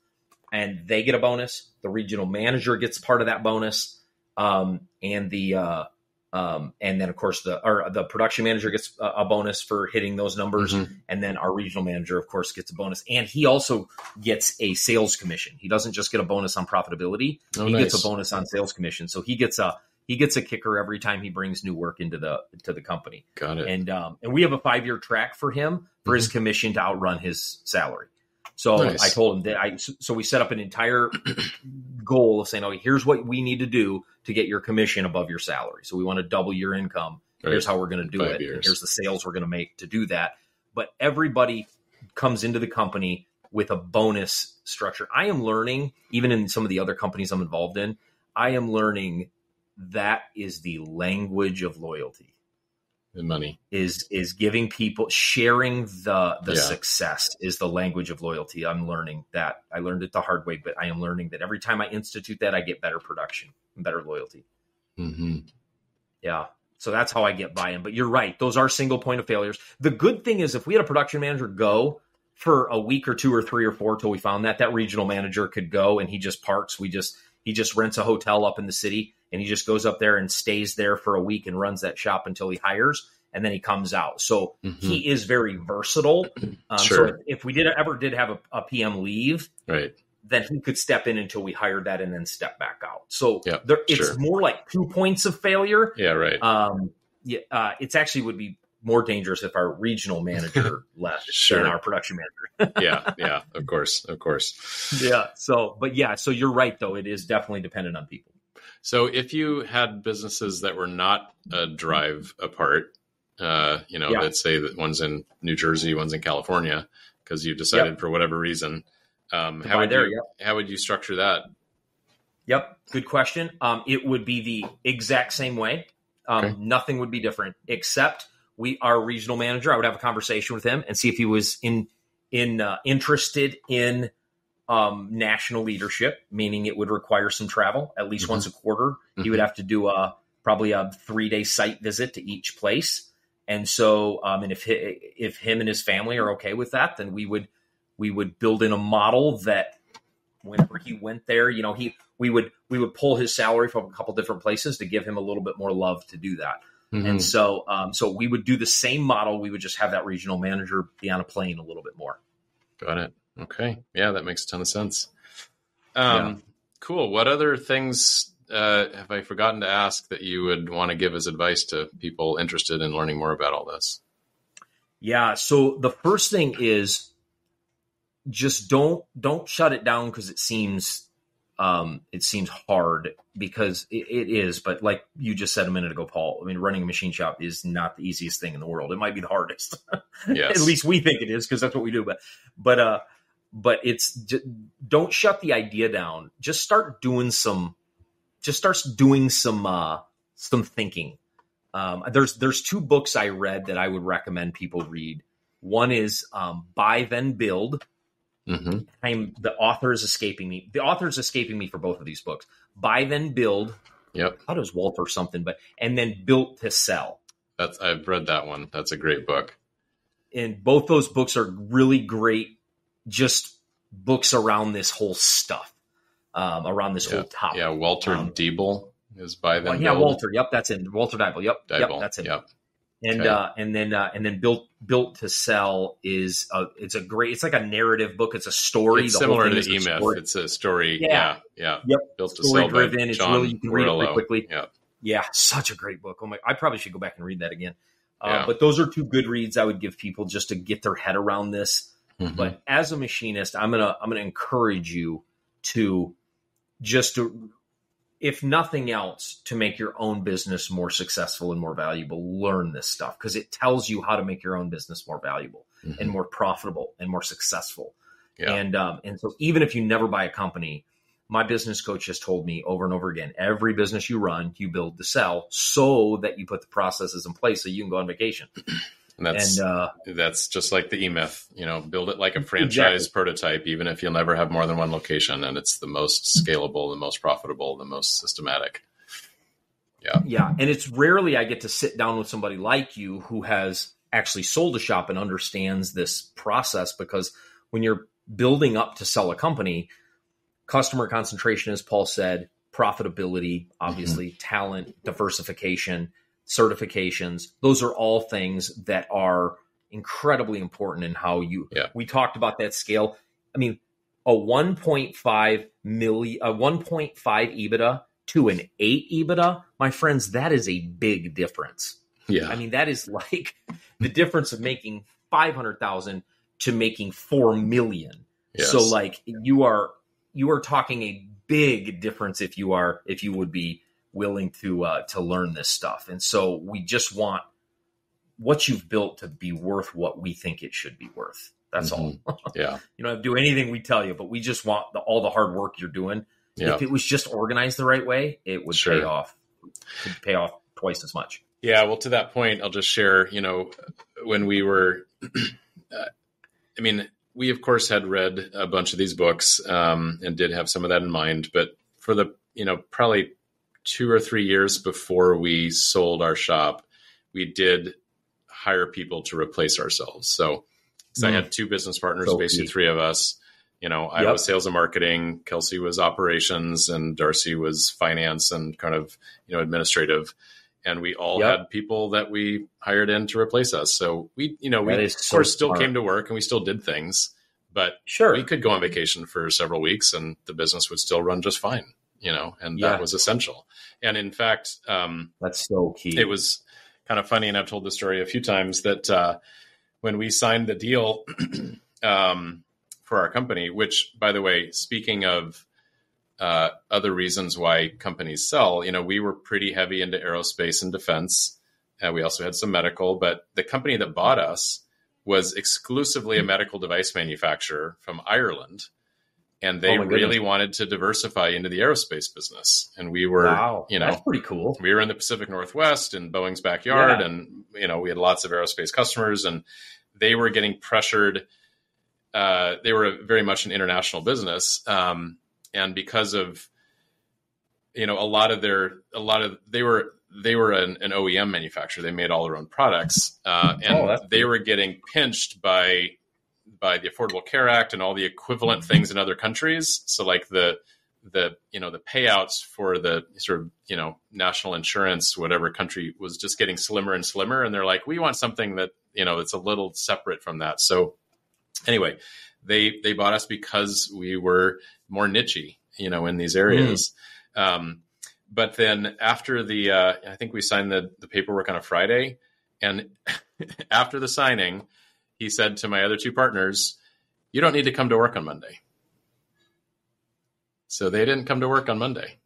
And they get a bonus. The regional manager gets part of that bonus, and then of course the production manager gets a bonus for hitting those numbers, and then our regional manager, of course, gets a bonus. And he also gets a sales commission. He doesn't just get a bonus on profitability; he gets a bonus on sales commission. So he gets a kicker every time he brings new work into the company. Got it. And we have a 5-year track for him for his commission to outrun his salary. So I told him that so we set up an entire goal of saying, okay, here's what we need to do to get your commission above your salary. So we want to double your income. Right. Here's how we're going to do it. And here's the sales we're going to make to do that. But everybody comes into the company with a bonus structure. I am learning, even in some of the other companies I'm involved in, I am learning that is the language of loyalty. The money is giving people, sharing the success is the language of loyalty. I'm learning that. I learned it the hard way, but I am learning that every time I institute that, I get better production and better loyalty. Mm-hmm. Yeah. So that's how I get buy-in. But you're right. Those are single point of failures. The good thing is if we had a production manager go for a week or 2 or 3 or 4 till we found that regional manager could go and he just parks. He just rents a hotel up in the city. And he just goes up there and stays there for a week and runs that shop until he hires, and then he comes out. So he is very versatile. So if we ever did have a PM leave, right, then he could step in until we hired that and then step back out. So it's more like 2 points of failure. Yeah, right. It's actually would be more dangerous if our regional manager left than our production manager. yeah, of course. Yeah. So you're right, though. It is definitely dependent on people. So if you had businesses that were not a drive apart, let's say that one's in New Jersey, one's in California, because you decided for whatever reason, how would you structure that? Yep. Good question. It would be the exact same way. Nothing would be different, except our regional manager, I would have a conversation with him and see if he was interested in national leadership, meaning it would require some travel at least once a quarter. He would have to do probably a 3-day site visit to each place. And so, and if him and his family are okay with that, then we would build in a model that whenever he went there, we would pull his salary from a couple different places to give him a little bit more love to do that. And so we would do the same model. We would just have that regional manager be on a plane a little bit more. Got it. Okay. Yeah, that makes a ton of sense. Cool. What other things have I forgotten to ask that you would want to give as advice to people interested in learning more about all this? Yeah. So the first thing is just don't shut it down because it seems hard, because it is. But like you just said a minute ago, Paul, I mean, running a machine shop is not the easiest thing in the world. It might be the hardest. Yes. At least we think it is, because that's what we do. But it's just, don't shut the idea down. Just start doing some thinking. There's 2 books I read that I would recommend people read. One is Buy Then Build. The author is escaping me. The author is escaping me for both of these books. Buy Then Build. Yep. I thought it was Walter something, and then Built to Sell. I've read that one. That's a great book. And both those books are really great, just books around this whole stuff, around this whole topic. Yeah, Walter Diebel is Buy Then Build. Yeah, Walter. Yep, that's in Walter Diebel. Yep, that's in. Yep. And then Built to Sell is it's like a narrative book. It's a story. It's similar to the E-Myth. It's a story. Yeah. Yep. Built to Story Sell driven. by It's John really, you can read it pretty Morello. quickly. Yep. Yeah, such a great book. Oh my! I probably should go back and read that again. Yeah. But those are 2 good reads I would give people just to get their head around this. But as a machinist, I'm gonna encourage you to if nothing else, to make your own business more successful and more valuable. Learn this stuff, because it tells you how to make your own business more valuable and more profitable and more successful. Yeah. And so even if you never buy a company, my business coach has told me over and over again, every business you run, you build to sell so that you put the processes in place so you can go on vacation. And that's just like the E-Myth, build it like a franchise prototype, even if you'll never have more than one location. And it's the most scalable, the most profitable, the most systematic. Yeah. Yeah. And it's rarely I get to sit down with somebody like you who has actually sold a shop and understands this process, because when you're building up to sell a company, customer concentration, as Paul said, profitability, obviously, talent, diversification, certifications, those are all things that are incredibly important in how we talked about that scale. I mean, a 1.5 EBITDA to an 8 EBITDA, my friends, that is a big difference. Yeah. I mean, that is like the difference of making 500,000 to making 4 million. Yes. So like you are talking a big difference if you would be willing to learn this stuff. And so we just want what you've built to be worth what we think it should be worth. That's all. Yeah. You don't have to do anything we tell you, but we just want all the hard work you're doing. Yeah. If it was just organized the right way, it would pay off. It'd pay off twice as much. Yeah. Well, to that point, I'll just share, when we were, we of course had read a bunch of these books and did have some of that in mind, but for the, probably 2 or 3 years before we sold our shop, we did hire people to replace ourselves. So I had 2 business partners, basically 3 of us. I was sales and marketing, Kelsey was operations, and Darcy was finance and kind of, administrative. And we all had people that we hired in to replace us. So we of course still came to work and we still did things, but we could go on vacation for several weeks and the business would still run just fine, and that was essential. And in fact, that's so key. It was kind of funny. And I've told the story a few times that when we signed the deal for our company, which, by the way, speaking of other reasons why companies sell, we were pretty heavy into aerospace and defense. We also had some medical, but the company that bought us was exclusively a medical device manufacturer from Ireland. And they really wanted to diversify into the aerospace business. And we were, that's pretty cool. We were in the Pacific Northwest in Boeing's backyard. And, we had lots of aerospace customers and they were getting pressured. They were very much an international business. And because of, they were an OEM manufacturer. They made all their own products. They were getting pinched by the Affordable Care Act and all the equivalent things in other countries. So like the payouts for the sort of, national insurance, whatever country, was just getting slimmer and slimmer. And they're like, we want something that, it's a little separate from that. So anyway, they bought us because we were more niche-y, in these areas. But then after I think we signed the paperwork on a Friday, and after the signing, he said to my other 2 partners, "You don't need to come to work on Monday." So they didn't come to work on Monday.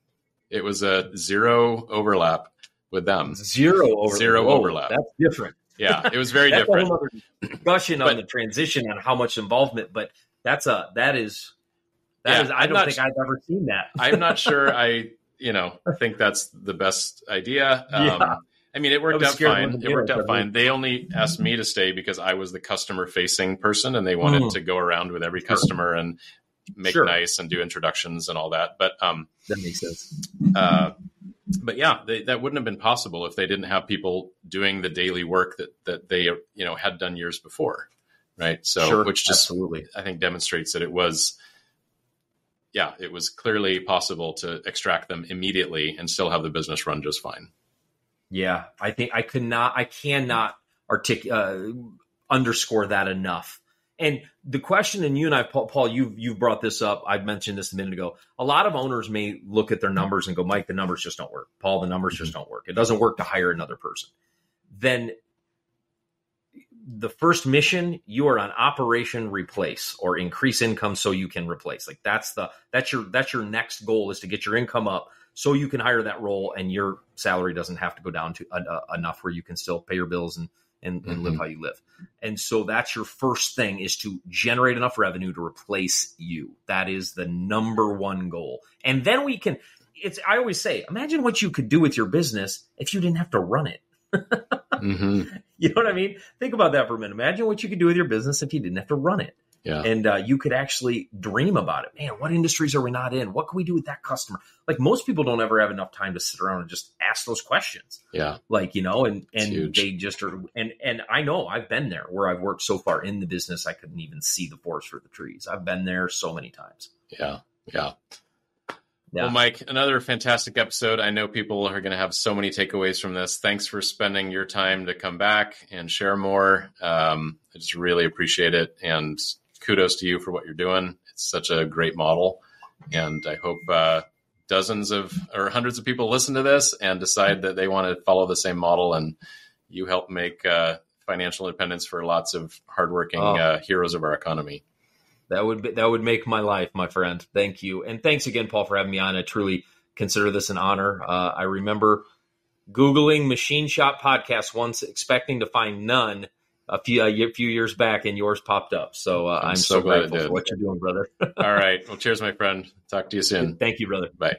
It was a 0 overlap with them. Zero overlap. That's different. Yeah, it was very different. Discussion on the transition on how much involvement, but that is. I don't think I've ever seen that. I'm not sure. I think that's the best idea. It worked out fine. They only asked me to stay because I was the customer facing person and they wanted to go around with every customer and make nice and do introductions and all that. But that makes sense. But yeah, that wouldn't have been possible if they didn't have people doing the daily work that they, had done years before. Right. So, which just, absolutely, I think demonstrates that it was clearly possible to extract them immediately and still have the business run just fine. Yeah. I think I cannot underscore that enough. And the question, and you and I, Paul, you've brought this up. I mentioned this a minute ago. A lot of owners may look at their numbers and go, Mike, the numbers just don't work. Paul, the numbers just don't work. It doesn't work to hire another person. Then the first mission, you are on operation replace or increase income so you can replace. Like that's your next goal, is to get your income up so you can hire that role and your salary doesn't have to go down to enough where you can still pay your bills and and live how you live. And so that's your first thing, is to generate enough revenue to replace you. That is the number one goal. And then we can, I always say, imagine what you could do with your business if you didn't have to run it. You know what I mean? Think about that for a minute. Imagine what you could do with your business if you didn't have to run it. Yeah. And you could actually dream about it. Man, what industries are we not in? What can we do with that customer? Like, most people don't ever have enough time to sit around and just ask those questions. Yeah. Like, and they just are. And I know I've been there where I've worked so far in the business, I couldn't even see the forest for the trees. I've been there so many times. Yeah. Well, Mike, another fantastic episode. I know people are going to have so many takeaways from this. Thanks for spending your time to come back and share more. I just really appreciate it. And kudos to you for what you're doing. It's such a great model. And I hope dozens of or hundreds of people listen to this and decide that they want to follow the same model. And you help make financial independence for lots of hardworking heroes of our economy. That would make my life, my friend. Thank you. And thanks again, Paul, for having me on. I truly consider this an honor. I remember Googling Machine Shop podcast once, expecting to find none a few years back, and yours popped up. So I'm so grateful for what you're doing, brother. All right. Well, cheers, my friend. Talk to you soon. Thank you, brother. Bye.